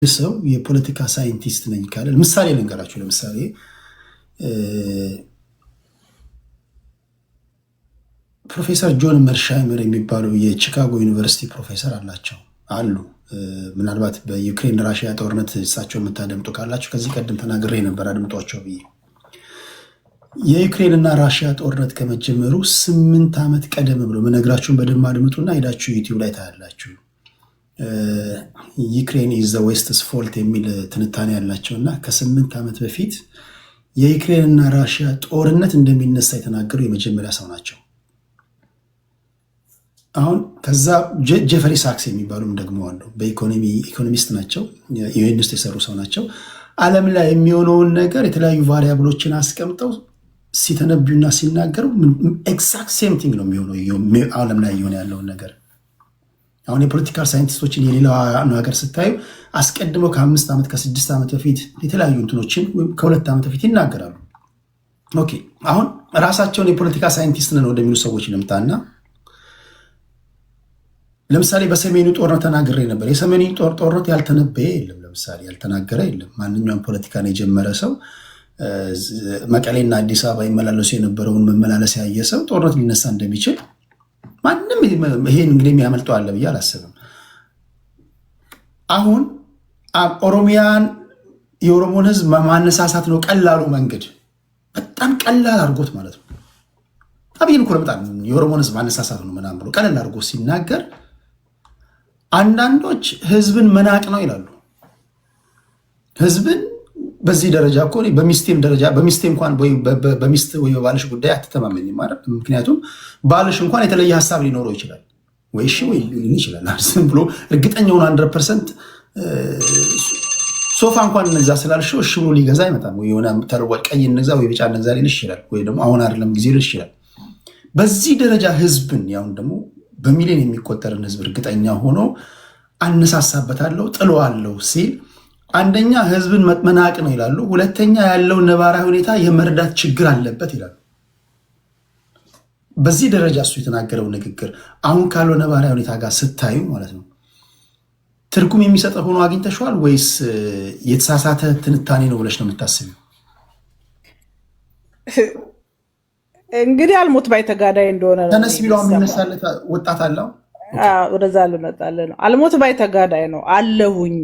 ሰው የፖለቲካ ሳይንቲስት ነኝ ካለ ምሳሌ ልንገራችሁ። ለምሳሌ ፕሮፌሰር ጆን መርሻይመር የሚባሉ የቺካጎ ዩኒቨርሲቲ ፕሮፌሰር አሉ። ምናልባት በዩክሬን ራሽያ ጦርነት እሳቸው የምታደምጡ ካላችሁ ከዚህ ቀደም ተናግሬ ነበር፣ አድምጧቸው ብዬ። የዩክሬን እና ራሽያ ጦርነት ከመጀመሩ 8 ዓመት ቀደም ብሎ መነግራችሁን በደንብ አድምጡና ሄዳችሁ ዩቲዩብ ላይ ታያላችሁ። ዩክሬን ኢዝ ዘ ዌስትስ ፎልት የሚል ትንታኔ ያላቸው እና ከ8 ዓመት በፊት የዩክሬን እና ራሽያ ጦርነት እንደሚነሳ የተናገሩ የመጀመሪያ ሰው ናቸው። አሁን ከዛ ጄፈሪ ሳክስ የሚባሉም ደግሞ አሉ። ኢኮኖሚስት ናቸው፣ ዩኤን ውስጥ የሰሩ ሰው ናቸው። ዓለም ላይ የሚሆነውን ነገር የተለያዩ ቫሪያብሎችን አስቀምጠው ሲተነብዩና ሲናገሩ ኤግዛክት ሴም ቲንግ ነው የሚሆነው ዓለም ላይ እየሆነ ያለውን ነገር። አሁን የፖለቲካል ሳይንቲስቶችን የሌላው ሀገር ስታዩ አስቀድመው ከ5 ዓመት ከ6 ዓመት በፊት የተለያዩ እንትኖችን ወይም ከ2 ዓመት በፊት ይናገራሉ። ኦኬ፣ አሁን ራሳቸውን የፖለቲካ ሳይንቲስት ነን ወደሚሉ ሰዎች ልምጣና ለምሳሌ በሰሜኑ ጦርነት ተናግሬ ነበር። የሰሜኑ ጦርነት ያልተነበየ የለም፣ ለምሳሌ ያልተናገረ የለም። ማንኛውም ፖለቲካን የጀመረ ሰው መቀሌና አዲስ አበባ ይመላለሱ የነበረውን መመላለስ ያየ ሰው ጦርነት ሊነሳ እንደሚችል ማንም ይሄን እንግዲህ የሚያመልጠው አለ ብዬ አላስብም። አሁን ኦሮሚያን የኦሮሞን ህዝብ ማነሳሳት ነው ቀላሉ መንገድ፣ በጣም ቀላል አድርጎት ማለት ነው። አብይን እኮ በጣም የኦሮሞን ህዝብ ማነሳሳት ነው ምናምን ብሎ ቀላል አድርጎ ሲናገር አንዳንዶች ህዝብን መናቅ ነው ይላሉ። ህዝብን በዚህ ደረጃ እኮ በሚስቴም ደረጃ በሚስቴ እንኳን በሚስት ወይ በባልሽ ጉዳይ አትተማመኝም ማለት። ምክንያቱም ባልሽ እንኳን የተለየ ሀሳብ ሊኖረው ይችላል፣ ወይ እሺ ወይ ሊሆን ይችላል። ዝም ብሎ እርግጠኛውን 100% ሶፋ እንኳን እንግዛ ስላልሽው እሺ ብሎ ሊገዛ አይመጣም። ወይ የሆነ ተለወጥ ቀይ እንግዛ ወይ ቢጫ እንግዛ ሊልሽ ይችላል፣ ወይ ደግሞ አሁን አይደለም ጊዜ ሊልሽ ይችላል። በዚህ ደረጃ ህዝብን ያውን ደግሞ በሚሊዮን የሚቆጠርን ህዝብ እርግጠኛ ሆኖ አነሳሳበታለሁ ጥለዋለሁ ሲል አንደኛ ህዝብን መናቅ ነው ይላሉ። ሁለተኛ ያለው ነባራዊ ሁኔታ የመርዳት ችግር አለበት ይላሉ። በዚህ ደረጃ እሱ የተናገረው ንግግር አሁን ካለው ነባራዊ ሁኔታ ጋር ስታዩ ማለት ነው ትርጉም የሚሰጠው ሆኖ አግኝተሽዋል ወይስ የተሳሳተ ትንታኔ ነው ብለሽ ነው የምታስቢው? እንግዲህ አልሞት ባይ ተጋዳይ እንደሆነ ነው ተነስ ቢለው የሚነሳለት ወጣት አለው። ወደዛ ልመጣልህ ነው። አልሞት ባይ ተጋዳይ ነው አለሁኝ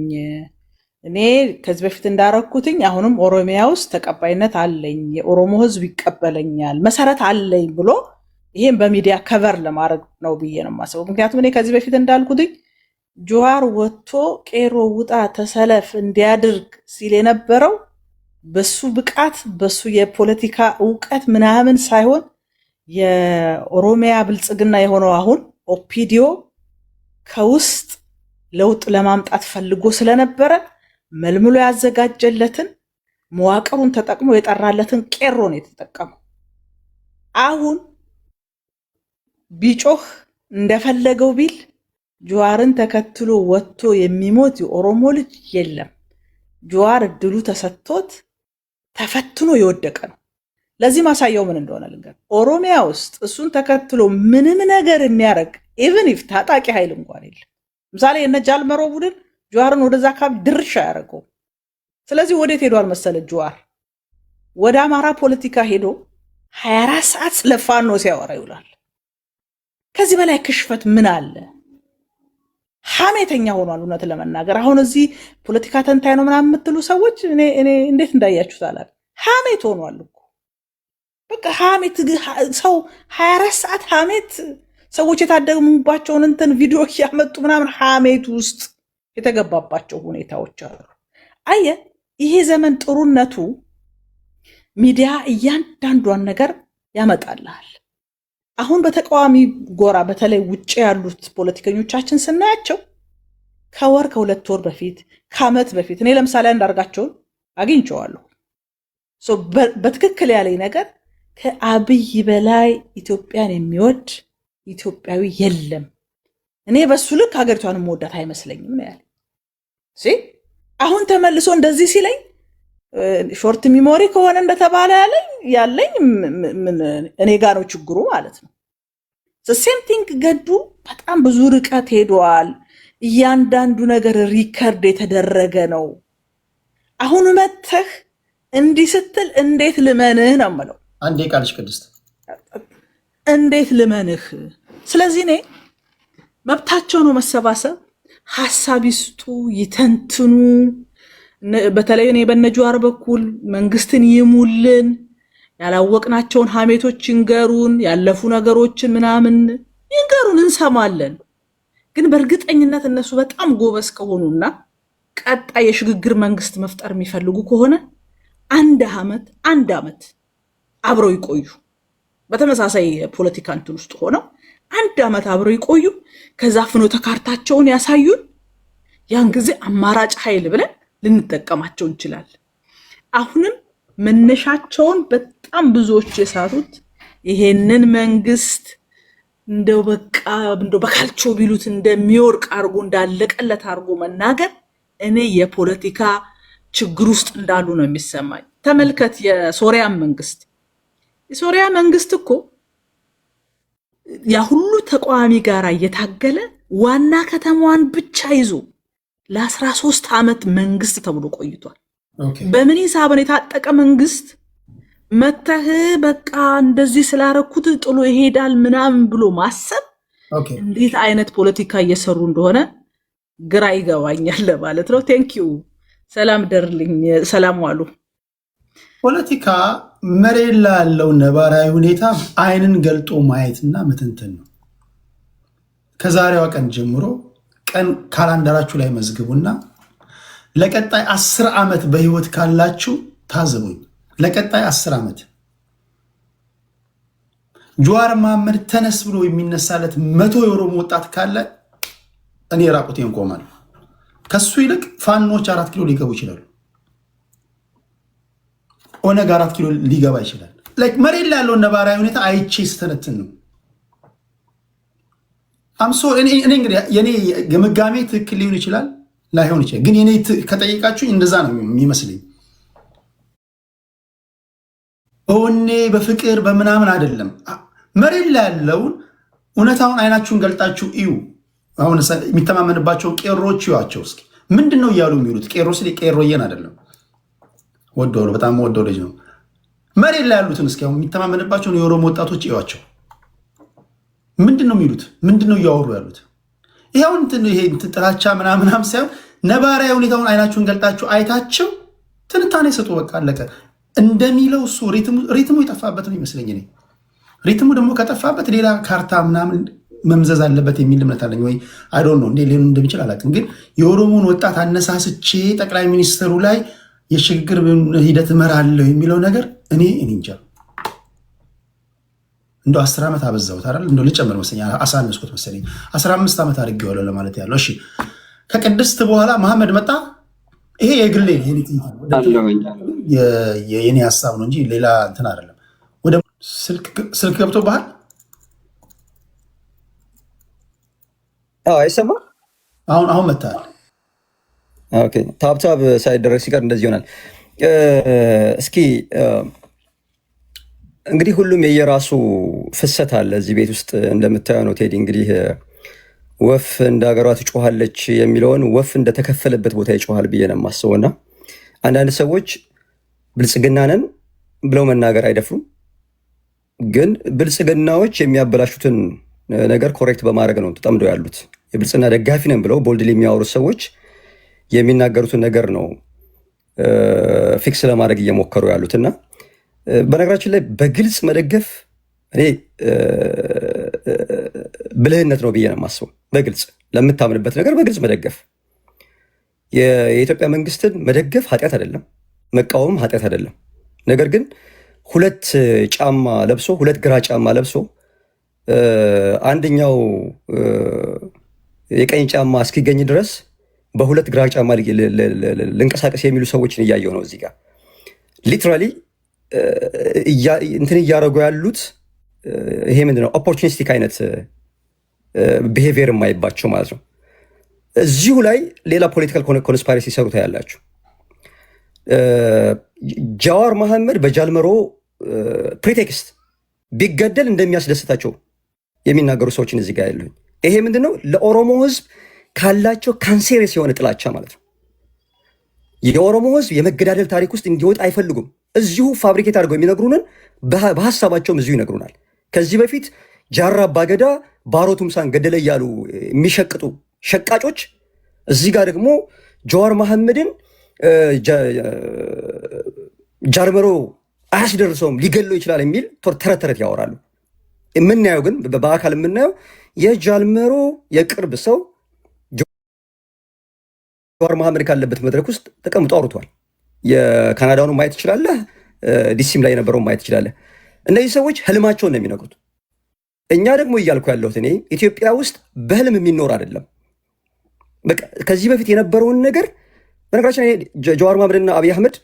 እኔ ከዚህ በፊት እንዳረኩትኝ አሁንም ኦሮሚያ ውስጥ ተቀባይነት አለኝ፣ የኦሮሞ ህዝብ ይቀበለኛል፣ መሰረት አለኝ ብሎ ይሄን በሚዲያ ከቨር ለማድረግ ነው ብዬ ነው የማስበው። ምክንያቱም እኔ ከዚህ በፊት እንዳልኩትኝ ጆዋር ወጥቶ ቄሮ ውጣ ተሰለፍ እንዲያድርግ ሲል የነበረው በሱ ብቃት በሱ የፖለቲካ እውቀት ምናምን ሳይሆን የኦሮሚያ ብልጽግና የሆነው አሁን ኦፒዲዮ ከውስጥ ለውጥ ለማምጣት ፈልጎ ስለነበረ መልምሎ ያዘጋጀለትን መዋቅሩን ተጠቅሞ የጠራለትን ቄሮ ነው የተጠቀመው። አሁን ቢጮህ እንደፈለገው ቢል ጆዋርን ተከትሎ ወጥቶ የሚሞት የኦሮሞ ልጅ የለም። ጆዋር እድሉ ተሰጥቶት ተፈትኖ የወደቀ ነው። ለዚህ ማሳያው ምን እንደሆነ ልንገር። ኦሮሚያ ውስጥ እሱን ተከትሎ ምንም ነገር የሚያደርግ ኢቭን ኢፍ ታጣቂ ኃይል እንኳን የለም። ምሳሌ የነ ጃልመሮ ቡድን ጆዋርን ወደዛ አካባቢ ድርሻ ያደረገው። ስለዚህ ወዴት ሄዷል መሰለ? ጆዋር ወደ አማራ ፖለቲካ ሄዶ 24 ሰዓት ስለፋኖ ሲያወራ ይውላል። ከዚህ በላይ ክሽፈት ምን አለ? ሐሜተኛ ሆኗል። እውነት ለመናገር አሁን እዚህ ፖለቲካ ተንታኝ ነው ምናምን የምትሉ ሰዎች እኔ እንዴት እንዳያችሁት አላውቅም። ሐሜት ሆኗል እኮ በቃ ሐሜት። ሰው 24 ሰዓት ሐሜት፣ ሰዎች የታደሙባቸውን እንትን ቪዲዮ እያመጡ ምናምን ሐሜት ውስጥ የተገባባቸው ሁኔታዎች አሉ። አየ ይሄ ዘመን ጥሩነቱ ሚዲያ እያንዳንዷን ነገር ያመጣልሃል። አሁን በተቃዋሚ ጎራ በተለይ ውጭ ያሉት ፖለቲከኞቻችን ስናያቸው ከወር ከ2 ወር በፊት ከዓመት በፊት እኔ ለምሳሌ አንዳርጋቸውን አግኝቼዋለሁ። በትክክል ያለኝ ነገር ከአብይ በላይ ኢትዮጵያን የሚወድ ኢትዮጵያዊ የለም፣ እኔ በሱ ልክ ሀገሪቷን መወዳት አይመስለኝም ነው ያለ። አሁን ተመልሶ እንደዚህ ሲለኝ ሾርት ሚሞሪ ከሆነ እንደተባለ ያለኝ እኔ ጋር ነው ችግሩ ማለት ነው። ሴም ቲንግ ገዱ በጣም ብዙ ርቀት ሄዷል። እያንዳንዱ ነገር ሪከርድ የተደረገ ነው። አሁን መተህ እንዲህ ስትል እንዴት ልመንህ ነው የምለው። አንዴ ቃልሽ ቅድስት እንዴት ልመንህ? ስለዚህ እኔ መብታቸው ነው መሰባሰብ፣ ሀሳብ ይስጡ፣ ይተንትኑ። በተለይ እኔ በነጁዋር በኩል መንግስትን ይሙልን፣ ያላወቅናቸውን ሀሜቶች ይንገሩን፣ ያለፉ ነገሮችን ምናምን ይንገሩን፣ እንሰማለን። ግን በእርግጠኝነት እነሱ በጣም ጎበዝ ከሆኑና ቀጣይ የሽግግር መንግስት መፍጠር የሚፈልጉ ከሆነ አንድ ዓመት አብረው ይቆዩ። በተመሳሳይ ፖለቲካ እንትን ውስጥ ሆነው 1 ዓመት አብረው ይቆዩ። ከዛ ፍኖተ ካርታቸውን ያሳዩን። ያን ጊዜ አማራጭ ኃይል ብለን ልንጠቀማቸው እንችላለን። አሁንም መነሻቸውን በጣም ብዙዎች የሳቱት ይሄንን መንግስት እንደው በቃ እንደው በካልቾ ቢሉት እንደሚወርቅ አርጎ እንዳለቀለት አርጎ መናገር እኔ የፖለቲካ ችግር ውስጥ እንዳሉ ነው የሚሰማኝ። ተመልከት የሶሪያን መንግስት። የሶሪያ መንግስት እኮ ያ ሁሉ ተቃዋሚ ጋር እየታገለ ዋና ከተማዋን ብቻ ይዞ ለ13 ዓመት መንግስት ተብሎ ቆይቷል። በምን ሂሳብን የታጠቀ መንግስት መተህ በቃ እንደዚህ ስላረኩት ጥሎ ይሄዳል ምናምን ብሎ ማሰብ እንዴት አይነት ፖለቲካ እየሰሩ እንደሆነ ግራ ይገባኛል ማለት ነው። ቴንኪዩ። ሰላም ደርልኝ። ሰላም ዋሉ። ፖለቲካ መሬት ላይ ያለው ነባራዊ ሁኔታ አይንን ገልጦ ማየትና መተንተን ነው። ከዛሬዋ ቀን ጀምሮ ቀን ካላንደራችሁ ላይ መዝግቡና ለቀጣይ 10 ዓመት በህይወት ካላችሁ ታዘቡኝ። ለቀጣይ 10 ዓመት ጁዋር መሐመድ ተነስ ብሎ የሚነሳለት 100 የኦሮሞ ወጣት ካለ እኔ ራቁቴን ቆማለሁ። ከሱ ይልቅ ፋኖች 4 ኪሎ ሊገቡ ይችላሉ። ኦነግ 4 ኪሎ ሊገባ ይችላል። መሬት ላይ ያለውን ነባራዊ ሁኔታ አይቼ ስተነትን ነው። እኔ እንግዲህ የኔ ግምጋሜ ትክክል ሊሆን ይችላል ላይሆን ይችላል። ግን የኔ ከጠየቃችሁ እንደዛ ነው የሚመስለኝ። በወኔ በፍቅር በምናምን አይደለም። መሬት ላይ ያለውን እውነታውን አይናችሁን ገልጣችሁ እዩ። አሁን የሚተማመንባቸውን ቄሮች ይዋቸው እስኪ ምንድን ነው እያሉ የሚሉት? ቄሮ ስለ ቄሮየን አይደለም ወደው በጣም ወደው ልጅ ነው። መሬት ላይ ያሉትን እስኪ አሁን የሚተማመንባቸውን የኦሮሞ ወጣቶች ይዋቸው። ምንድን ነው የሚሉት? ምንድን ነው እያወሩ ያሉት? ይሄውን ይሄ ጥላቻ ምናምን ሳይሆን ነባራዊ ሁኔታውን አይናችሁን ገልጣችሁ አይታችሁ ትንታኔ ሰጡ። በቃ አለቀ። እንደሚለው እሱ ሪትሙ የጠፋበት ነው ይመስለኝ። እኔ ሪትሙ ደግሞ ከጠፋበት ሌላ ካርታ ምናምን መምዘዝ አለበት የሚል እምነት አለኝ። ወይ አይዶን ነው እንዴ ሊሆን እንደሚችል አላውቅም። ግን የኦሮሞን ወጣት አነሳስቼ ጠቅላይ ሚኒስትሩ ላይ የሽግግር ሂደት እመራለሁ የሚለው ነገር እኔ እንጃ። እንደ 10 ዓመት አበዛሁት አይደል? እንደ ልጨምር መሰለኝ አሳነስኩት መሰለኝ 15 ዓመት አድርጌዋለሁ ለማለት ያለው። እሺ ከቅድስት በኋላ መሐመድ መጣ። ይሄ የግሌ የኔ ሀሳብ ነው እንጂ ሌላ እንትን አይደለም። ወደ ስልክ ገብቶ ባህል አይሰማ አሁን መጣል። ኦኬ ታብታብ ሳይደረግ ሲቀር እንደዚህ ይሆናል። እስኪ እንግዲህ ሁሉም የየራሱ ፍሰት አለ እዚህ ቤት ውስጥ እንደምታየው ነው ቴዲ። እንግዲህ ወፍ እንደ ሀገሯ ትጮሃለች የሚለውን ወፍ እንደተከፈለበት ቦታ ይጮሃል ብዬ ነው የማስበው። እና አንዳንድ ሰዎች ብልጽግና ነን ብለው መናገር አይደፍሩም። ግን ብልጽግናዎች የሚያበላሹትን ነገር ኮሬክት በማድረግ ነው ተጠምደው ያሉት። የብልጽግና ደጋፊ ነን ብለው ቦልድሊ የሚያወሩት ሰዎች የሚናገሩትን ነገር ነው ፊክስ ለማድረግ እየሞከሩ ያሉትና በነገራችን ላይ በግልጽ መደገፍ እኔ ብልህነት ነው ብዬ ነው የማስበው። በግልጽ ለምታምንበት ነገር በግልጽ መደገፍ፣ የኢትዮጵያ መንግስትን መደገፍ ኃጢአት አይደለም፣ መቃወም ኃጢአት አይደለም። ነገር ግን ሁለት ጫማ ለብሶ ሁለት ግራ ጫማ ለብሶ አንደኛው የቀኝ ጫማ እስኪገኝ ድረስ በሁለት ግራ ጫማ ልንቀሳቀስ የሚሉ ሰዎችን እያየው ነው እዚህ ጋር ሊትራሊ እንትን እያደረጉ ያሉት። ይሄ ምንድነው? ኦፖርቹኒስቲክ አይነት ቢሄቪየር የማይባቸው ማለት ነው። እዚሁ ላይ ሌላ ፖለቲካል ኮንስፓይረሲ ሲሰሩ ታያላችሁ። ጃዋር መሐመድ በጃልመሮ ፕሪቴክስት ቢገደል እንደሚያስደስታቸው የሚናገሩ ሰዎችን እዚህ ጋር ያለሁኝ። ይሄ ምንድነው? ለኦሮሞ ህዝብ ካላቸው ካንሴረስ የሆነ ጥላቻ ማለት ነው። የኦሮሞ ህዝብ የመገዳደል ታሪክ ውስጥ እንዲወጣ አይፈልጉም። እዚሁ ፋብሪኬት አድርገው የሚነግሩንን በሀሳባቸውም እዚሁ ይነግሩናል። ከዚህ በፊት ጃራ አባገዳ ባሮ ቱምሳን ገደለ እያሉ የሚሸቅጡ ሸቃጮች እዚህ ጋር ደግሞ ጀዋር መሐመድን ጃርመሮ አያስደርሰውም ሊገለው ይችላል የሚል ተረት ተረት ያወራሉ። የምናየው ግን በአካል የምናየው የጃልመሮ የቅርብ ሰው ጀዋር መሐመድ ካለበት መድረክ ውስጥ ተቀምጦ አውርቷል። የካናዳውኑ ማየት ትችላለህ፣ ዲሲም ላይ የነበረው ማየት ትችላለህ። እነዚህ ሰዎች ህልማቸውን ነው የሚነግሩት። እኛ ደግሞ እያልኩ ያለሁት እኔ ኢትዮጵያ ውስጥ በህልም የሚኖር አይደለም። በቃ ከዚህ በፊት የነበረውን ነገር በነገራችን ጀዋር መሐመድና አብይ አህመድ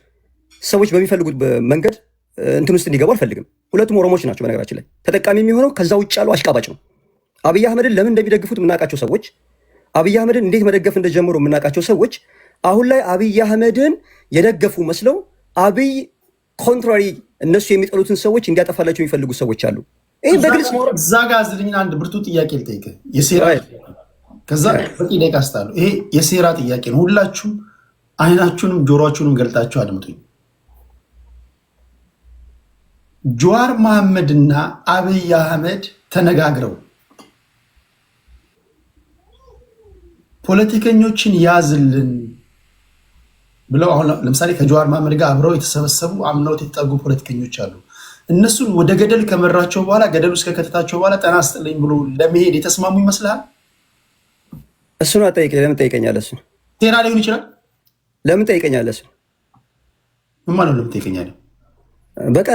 ሰዎች በሚፈልጉት መንገድ እንትን ውስጥ እንዲገቡ አልፈልግም። ሁለቱም ኦሮሞዎች ናቸው። በነገራችን ላይ ተጠቃሚ የሚሆነው ከዛ ውጭ ያለው አሽቃባጭ ነው። አብይ አህመድን ለምን እንደሚደግፉት የምናውቃቸው ሰዎች፣ አብይ አህመድን እንዴት መደገፍ እንደጀመሩ የምናውቃቸው ሰዎች አሁን ላይ አብይ አህመድን የደገፉ መስለው አብይ ኮንትራሪ እነሱ የሚጠሉትን ሰዎች እንዲያጠፋላቸው የሚፈልጉ ሰዎች አሉ። ይህ በግልጽ እዛ ጋር ዝልኝና አንድ ብርቱ ጥያቄ ልጠይቅህ። የሴራ ከዛ በቂ ደቂቃ ስታሉ ይሄ የሴራ ጥያቄ ነው። ሁላችሁም አይናችሁንም ጆሮአችሁንም ገልጣችሁ አድምጡኝ። ጀዋር መሐመድና አብይ አህመድ ተነጋግረው ፖለቲከኞችን ያዝልን ብለው አሁን ለምሳሌ ከጀዋር መሐመድ ጋር አብረው የተሰበሰቡ አምነውት የተጠጉ ፖለቲከኞች አሉ። እነሱን ወደ ገደል ከመራቸው በኋላ ገደል ውስጥ ከከተታቸው በኋላ ጠና አስጥልኝ ብሎ ለመሄድ የተስማሙ ይመስልሃል? እሱን አጠይቀኝ። ለምን ጠይቀኛለህ? እሱ ሴራ ሊሆን ይችላል። ለምን ጠይቀኛለህ? እሱ ምን ማለት ነው? ለምን ጠይቀኛለህ? በቃ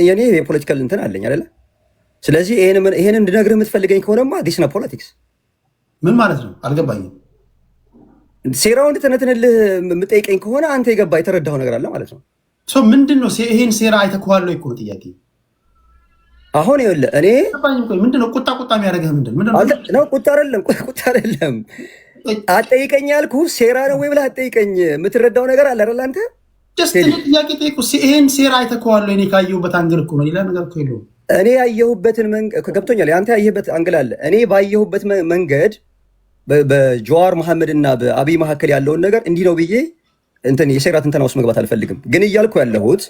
የኔ የፖለቲካል እንትን አለኝ አይደለ? ስለዚህ ይሄን እንድነግርህ የምትፈልገኝ ከሆነማ ዲስ ነው ፖለቲክስ። ምን ማለት ነው? አልገባኝም። ሴራውን እንድትነትንልህ የምጠይቀኝ ከሆነ አንተ የገባ የተረዳኸው ነገር አለ ማለት ነው። ምንድን ነው ይሄን ሴራ አይተኸዋል እኮ ነው ጥያቄ። አሁን ይኸውልህ እኔ ምንድን ነው ቁጣ የሚያደርግህ ምንድን ነው? ቁጣ አይደለም አትጠይቀኝ ያልኩህ ሴራ ነው ወይ ብለህ አትጠይቀኝ። የምትረዳው ነገር አለ አይደል አንተ? ጥያቄ ጠይቁ። ይሄን ሴራ አይተኸዋል? እኔ ካየሁበት አንግል እኮ ነው፣ ሌላ ነገር እኮ የለውም። እኔ ያየሁበትን ገብቶኛል። አንተ ያየህበት አንግል አለ። እኔ ባየሁበት መንገድ በጀዋር መሐመድ እና በአብይ መካከል ያለውን ነገር እንዲህ ነው ብዬ እንትን የሴራ ትንተና ውስጥ መግባት አልፈልግም። ግን እያልኩ ያለሁት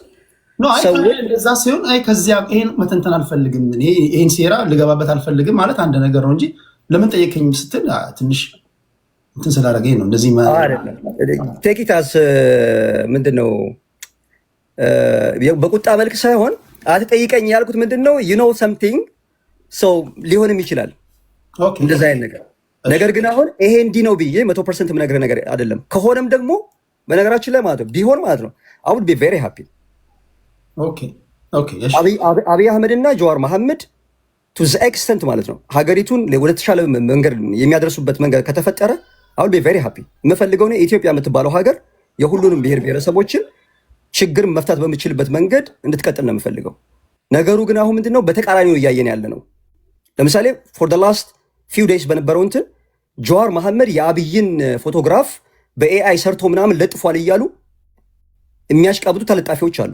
ሰዎች እንደዛ ሲሆን ከዚያ ይሄን መተንተን አልፈልግም፣ ይሄን ሴራ ልገባበት አልፈልግም ማለት አንድ ነገር ነው እንጂ ለምን ጠየቀኝ ስትል ትንሽ እንትን ስላደረገኝ ነው እንደዚህ ቴኪታስ ምንድን ነው በቁጣ መልክ ሳይሆን አትጠይቀኝ ያልኩት ምንድን ነው ዩኖ ሰምቲንግ ሰው ሊሆንም ይችላል እንደዛ አይነት ነገር። ነገር ግን አሁን ይሄ እንዲህ ነው ብዬ 100% የምነግርህ ነገር አይደለም። ከሆነም ደግሞ በነገራችን ላይ ማለት ነው ቢሆን ማለት ነው I would be very happy። አብይ አህመድ እና ጀዋር መሐመድ ቱ ዘ ኤክስተንት ማለት ነው ሀገሪቱን ወደ ተሻለ መንገድ የሚያደርሱበት መንገድ ከተፈጠረ I would be very happy። የምፈልገው ነው ኢትዮጵያ የምትባለው ሀገር የሁሉንም ብሔር ብሔረሰቦችን ችግር መፍታት በምችልበት መንገድ እንድትቀጥል ነው የምፈልገው። ነገሩ ግን አሁን ምንድነው በተቃራኒው እያየን ያለ ነው። ለምሳሌ for the last few days በነበረው እንትን ጀዋር መሐመድ የአብይን ፎቶግራፍ በኤአይ ሰርቶ ምናምን ለጥፏል እያሉ የሚያሽቃብጡ ተለጣፊዎች አሉ።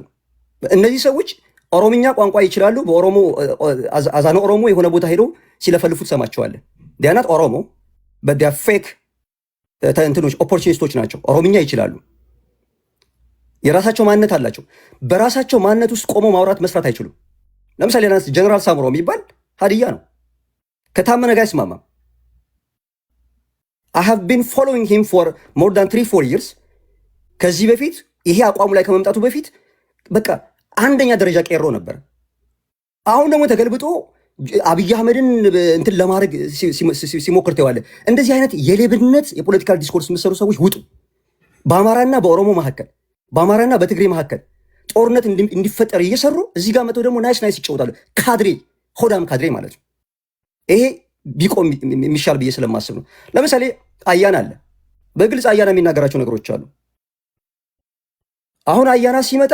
እነዚህ ሰዎች ኦሮምኛ ቋንቋ ይችላሉ። በኦሮሞ አዛነ ኦሮሞ የሆነ ቦታ ሄዶ ሲለፈልፉት ሰማቸዋለን። ዲያናት ኦሮሞ በዲያ ፌክ እንትኖች ኦፖርቹኒስቶች ናቸው። ኦሮምኛ ይችላሉ። የራሳቸው ማንነት አላቸው። በራሳቸው ማንነት ውስጥ ቆሞ ማውራት መስራት አይችሉም። ለምሳሌ ጀነራል ሳምሮ የሚባል ሀዲያ ነው። ከታመነ ጋር አይስማማም። I have been following him for more than 3-4 years። ከዚህ በፊት ይሄ አቋሙ ላይ ከመምጣቱ በፊት በቃ አንደኛ ደረጃ ቀሮ ነበር። አሁን ደግሞ ተገልብጦ አብይ አህመድን እንትን ለማድረግ ሲሞክር ተዋለ። እንደዚህ አይነት የሌብነት የፖለቲካል ዲስኮርስ የሚሰሩ ሰዎች ውጡ። በአማራና በኦሮሞ መካከል፣ በአማራና በትግሬ መካከል ጦርነት እንዲፈጠር እየሰሩ እዚህ ጋር መተው ደግሞ ናይስ ይጫወታሉ። ካድሬ፣ ሆዳም ካድሬ ማለት ነው። ይሄ ቢቆም የሚሻል ብዬ ስለማስብ ነው። ለምሳሌ አያና አለ። በግልጽ አያና የሚናገራቸው ነገሮች አሉ። አሁን አያና ሲመጣ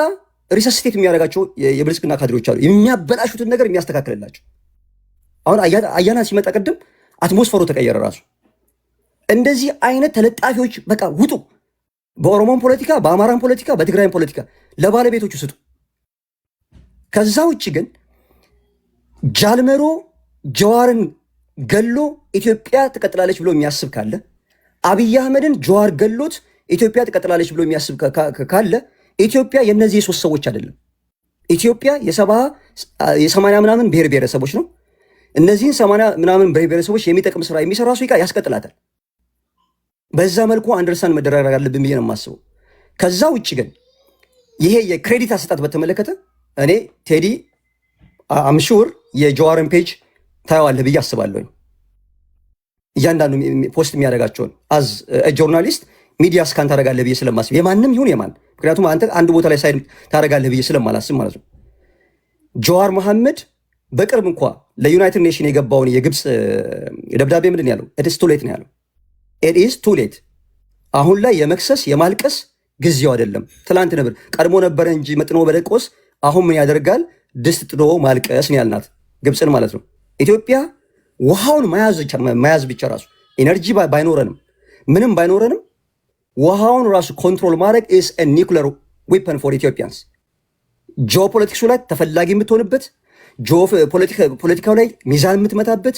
ሪሰስቴት የሚያደርጋቸው የብልጽግና ካድሬዎች አሉ፣ የሚያበላሹትን ነገር የሚያስተካክልላቸው። አሁን አያና ሲመጣ ቅድም አትሞስፈሩ ተቀየረ ራሱ። እንደዚህ አይነት ተለጣፊዎች በቃ ውጡ። በኦሮሞን ፖለቲካ፣ በአማራን ፖለቲካ፣ በትግራይን ፖለቲካ ለባለቤቶቹ ስጡ። ከዛ ውጭ ግን ጃልመሮ ጀዋርን ገሎ ኢትዮጵያ ትቀጥላለች ብሎ የሚያስብ ካለ አብይ አህመድን ጀዋር ገሎት ኢትዮጵያ ትቀጥላለች ብሎ የሚያስብ ካለ ኢትዮጵያ የነዚህ የሶስት ሰዎች አይደለም። ኢትዮጵያ የ80 ምናምን ብሔር ብሔረሰቦች ነው። እነዚህን 80 ምናምን ብሔር ብሔረሰቦች የሚጠቅም ስራ የሚሰራ ሰው ያስቀጥላታል። በዛ መልኩ አንደርስታንድ መደረግ አለብን ብዬ ነው የማስበው። ከዛ ውጭ ግን ይሄ የክሬዲት አሰጣጥ በተመለከተ እኔ ቴዲ አምሹር የጀዋርን ፔጅ ታየዋለህ ብዬ አስባለሁ። እያንዳንዱ ፖስት የሚያደርጋቸውን አዝ ጆርናሊስት ሚዲያ ስካን ታደርጋለህ ብዬ ስለማስብ የማንም ይሁን የማን ምክንያቱም አንተ አንድ ቦታ ላይ ሳይድ ታደርጋለህ ብዬ ስለማላስብ ማለት ነው። ጀዋር መሐመድ በቅርብ እንኳ ለዩናይትድ ኔሽን የገባውን የግብፅ ደብዳቤ ምንድን ያለው ኢትስ ቱ ሌት ነው ያለው። ኢትስ ቱ ሌት አሁን ላይ የመክሰስ የማልቀስ ጊዜው አይደለም። ትላንት ነበር ቀድሞ ነበረ እንጂ መጥኖ በደቆስ አሁን ምን ያደርጋል ድስት ጥዶ ማልቀስ ነው ያልናት ግብፅን ማለት ነው። ኢትዮጵያ ውሃውን መያዝ ብቻ ራሱ ኤነርጂ ባይኖረንም ምንም ባይኖረንም ውሃውን ራሱ ኮንትሮል ማድረግ ኢስ ኤ ኒውክለር ዌፐን ፎር ኢትዮጵያንስ። ጂኦፖለቲክሱ ላይ ተፈላጊ የምትሆንበት ፖለቲካው ላይ ሚዛን የምትመታበት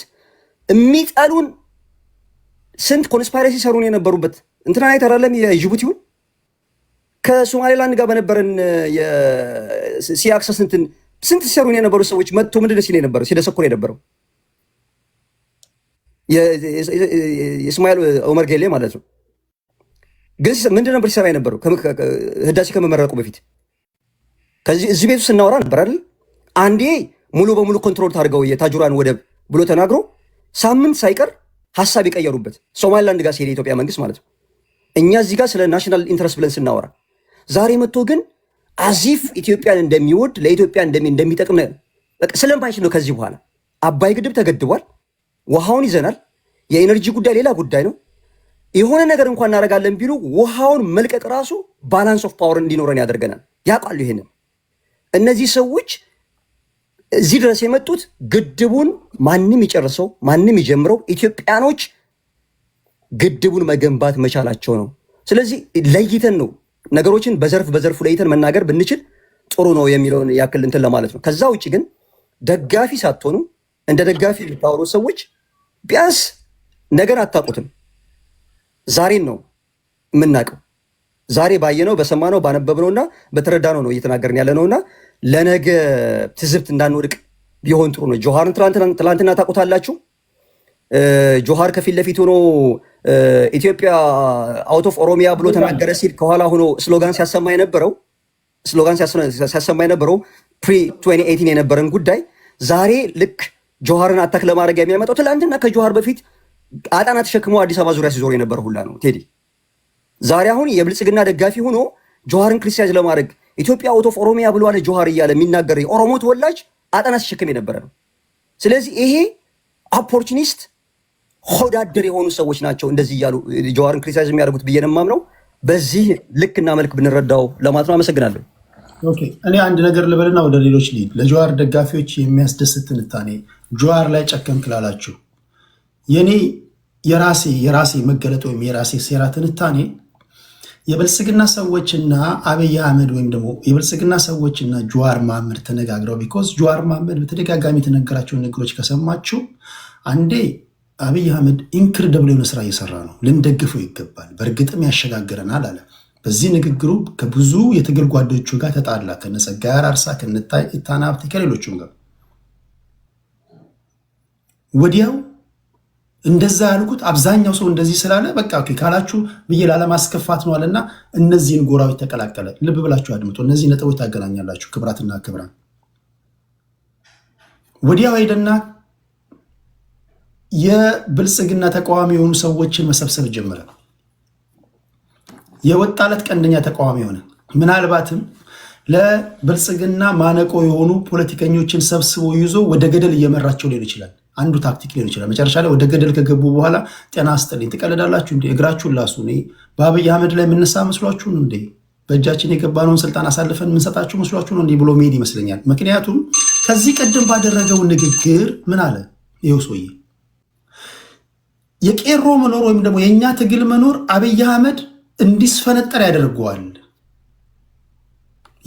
የሚጠሉን ስንት ኮንስፓይረሲ ሰሩን የነበሩበት እንትና ላይ ተራለም የጅቡቲውን ከሶማሌላንድ ጋር በነበረን ሲያክሰስ ስንት ሲሰሩን የነበሩ ሰዎች መጥቶ ምንድን ሲል የነበረው ሲደሰኩር የነበረው የእስማኤል ኦመር ጌሌ ማለት ነው። ግን ምንድን ነበር ሲሰራ የነበረው ህዳሴ ከመመረቁ በፊት ከዚህ እዚህ ቤቱ ስናወራ ነበር አይደል? አንዴ ሙሉ በሙሉ ኮንትሮል ታድርገው የታጁራን ወደብ ብሎ ተናግሮ ሳምንት ሳይቀር ሀሳብ የቀየሩበት ሶማሊላንድ ጋር ሲሄድ የኢትዮጵያ መንግስት ማለት ነው። እኛ እዚህ ጋር ስለ ናሽናል ኢንትረስት ብለን ስናወራ ዛሬ መጥቶ ግን አዚፍ ኢትዮጵያን እንደሚወድ ለኢትዮጵያ እንደሚጠቅም ስለማይችል ነው። ከዚህ በኋላ አባይ ግድብ ተገድቧል፣ ውሃውን ይዘናል። የኤነርጂ ጉዳይ ሌላ ጉዳይ ነው። የሆነ ነገር እንኳን እናደርጋለን ቢሉ ውሃውን መልቀቅ ራሱ ባላንስ ኦፍ ፓወር እንዲኖረን ያደርገናል። ያውቃሉ ይሄንን። እነዚህ ሰዎች እዚህ ድረስ የመጡት ግድቡን ማንም ይጨርሰው ማንም ይጀምረው ኢትዮጵያኖች ግድቡን መገንባት መቻላቸው ነው። ስለዚህ ለይተን ነው ነገሮችን በዘርፉ ለይተን መናገር ብንችል ጥሩ ነው የሚለውን ያክል እንትን ለማለት ነው። ከዛ ውጭ ግን ደጋፊ ሳትሆኑ እንደ ደጋፊ የምታወሩ ሰዎች ቢያንስ ነገር አታውቁትም። ዛሬን ነው የምናውቀው። ዛሬ ባየነው በሰማነው ባነበብነውና በተረዳነው ነው እየተናገርን ያለ ነውና ለነገ ትዝብት እንዳንወድቅ ቢሆን ጥሩ ነው። ጆሃርን ትላንትና ታውቁታላችሁ። ጆሃር ከፊት ለፊት ሆኖ ኢትዮጵያ አውት ኦፍ ኦሮሚያ ብሎ ተናገረ ሲል ከኋላ ሆኖ ስሎጋን ሲያሰማ የነበረው ፕሪ 2018 የነበረን ጉዳይ ዛሬ ልክ ጆሃርን አታክ ለማድረግ የሚያመጣው ትላንትና ከጆሃር በፊት አጣና ተሸክሞ አዲስ አበባ ዙሪያ ሲዞር የነበረ ሁላ ነው ቴዲ። ዛሬ አሁን የብልጽግና ደጋፊ ሆኖ ጆሃርን ክሪስቲያዝ ለማድረግ ኢትዮጵያ አውት ኦፍ ኦሮሚያ ብሏል ጆሃር እያለ የሚናገር የኦሮሞ ተወላጅ አጣና ሲሸክም የነበረ ነው። ስለዚህ ይሄ ኦፖርቹኒስት ሆዳደር የሆኑ ሰዎች ናቸው እንደዚህ እያሉ ጆሃርን ክሪስቲያዝ የሚያደርጉት ብዬ ነው የማምነው። በዚህ ልክና መልክ ብንረዳው ለማለት ነው። አመሰግናለሁ። ኦኬ እኔ አንድ ነገር ልበልና ወደ ሌሎች ልሂድ። ለጆሃር ደጋፊዎች የሚያስደስት ትንታኔ ጆሃር ላይ ጨከንክ ላላችሁ የኔ የራሴ መገለጥ ወይም የራሴ ሴራ ትንታኔ የብልጽግና ሰዎችና አብይ አህመድ ወይም ደግሞ የብልጽግና ሰዎችና ጆሃር መሐመድ ተነጋግረው ቢኮዝ ጆሃር መሐመድ በተደጋጋሚ የተነገራቸውን ነገሮች ከሰማችሁ አንዴ አብይ አህመድ ኢንክሬዲብል የሆነ ስራ እየሰራ ነው፣ ልንደግፈው ይገባል፣ በእርግጥም ያሸጋግረናል አለ። በዚህ ንግግሩ ከብዙ የትግል ጓዶቹ ጋር ተጣላ፣ ከነጸጋዬ አራርሳ፣ ከነኢታና ሀብቴ ከሌሎቹም ጋር ወዲያው እንደዛ ያልኩት አብዛኛው ሰው እንደዚህ ስላለ በቃ ኦኬ ካላችሁ ብዬ ላለማስከፋት ነው አለና እነዚህን ጎራዎች ተቀላቀለ። ልብ ብላችሁ አድምጡ። እነዚህ ነጥቦች ታገናኛላችሁ። ክብራትና ክብራን ወዲያው ሄደና የብልጽግና ተቃዋሚ የሆኑ ሰዎችን መሰብሰብ ጀመረ። የወጣለት ቀንደኛ ተቃዋሚ ሆነ። ምናልባትም ለብልጽግና ማነቆ የሆኑ ፖለቲከኞችን ሰብስቦ ይዞ ወደ ገደል እየመራቸው ሊሆን ይችላል። አንዱ ታክቲክ ሊሆን ይችላል። መጨረሻ ላይ ወደ ገደል ከገቡ በኋላ ጤና አስጥልኝ ትቀልዳላችሁ እንዴ? እግራችሁን ላሱ። በአብይ አህመድ ላይ የምነሳ መስሏችሁ ነው እንዴ? በእጃችን የገባነውን ስልጣን አሳልፈን የምንሰጣችሁ መስሏችሁ ነው እንዲህ ብሎ መሄድ ይመስለኛል። ምክንያቱም ከዚህ ቀደም ባደረገው ንግግር ምን አለ? ይኸው ሰውዬ የቄሮ መኖር ወይም ደግሞ የእኛ ትግል መኖር አብይ አህመድ እንዲስፈነጠር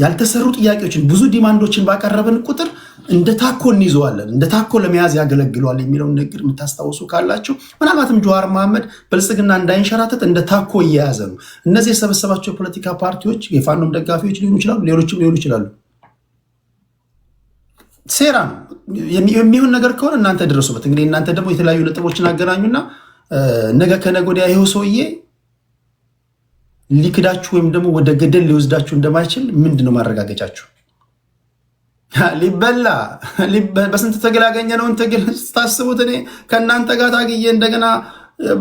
ያልተሰሩ ጥያቄዎችን ብዙ ዲማንዶችን ባቀረብን ቁጥር እንደ ታኮ እንይዘዋለን፣ እንደ ታኮ ለመያዝ ያገለግለዋል የሚለውን ንግግር የምታስታውሱ ካላችሁ ምናልባትም ጀዋር መሐመድ ብልጽግና እንዳይንሸራተት እንደ ታኮ እየያዘ ነው። እነዚህ የሰበሰባቸው የፖለቲካ ፓርቲዎች የፋኖም ደጋፊዎች ሊሆኑ ይችላሉ፣ ሌሎችም ሊሆኑ ይችላሉ። ሴራ ነው የሚሆን ነገር ከሆነ እናንተ ድረሱበት። እንግዲህ እናንተ ደግሞ የተለያዩ ነጥቦችን አገናኙና ነገ ከነገ ወዲያ ይኸው ሰውዬ ሊክዳችሁ ወይም ደግሞ ወደ ገደል ሊወስዳችሁ እንደማይችል ምንድነው ማረጋገጫችሁ? ሊበላ በስንት ትግል ያገኘነውን ትግል ስታስቡት እኔ ከእናንተ ጋር ታግዬ እንደገና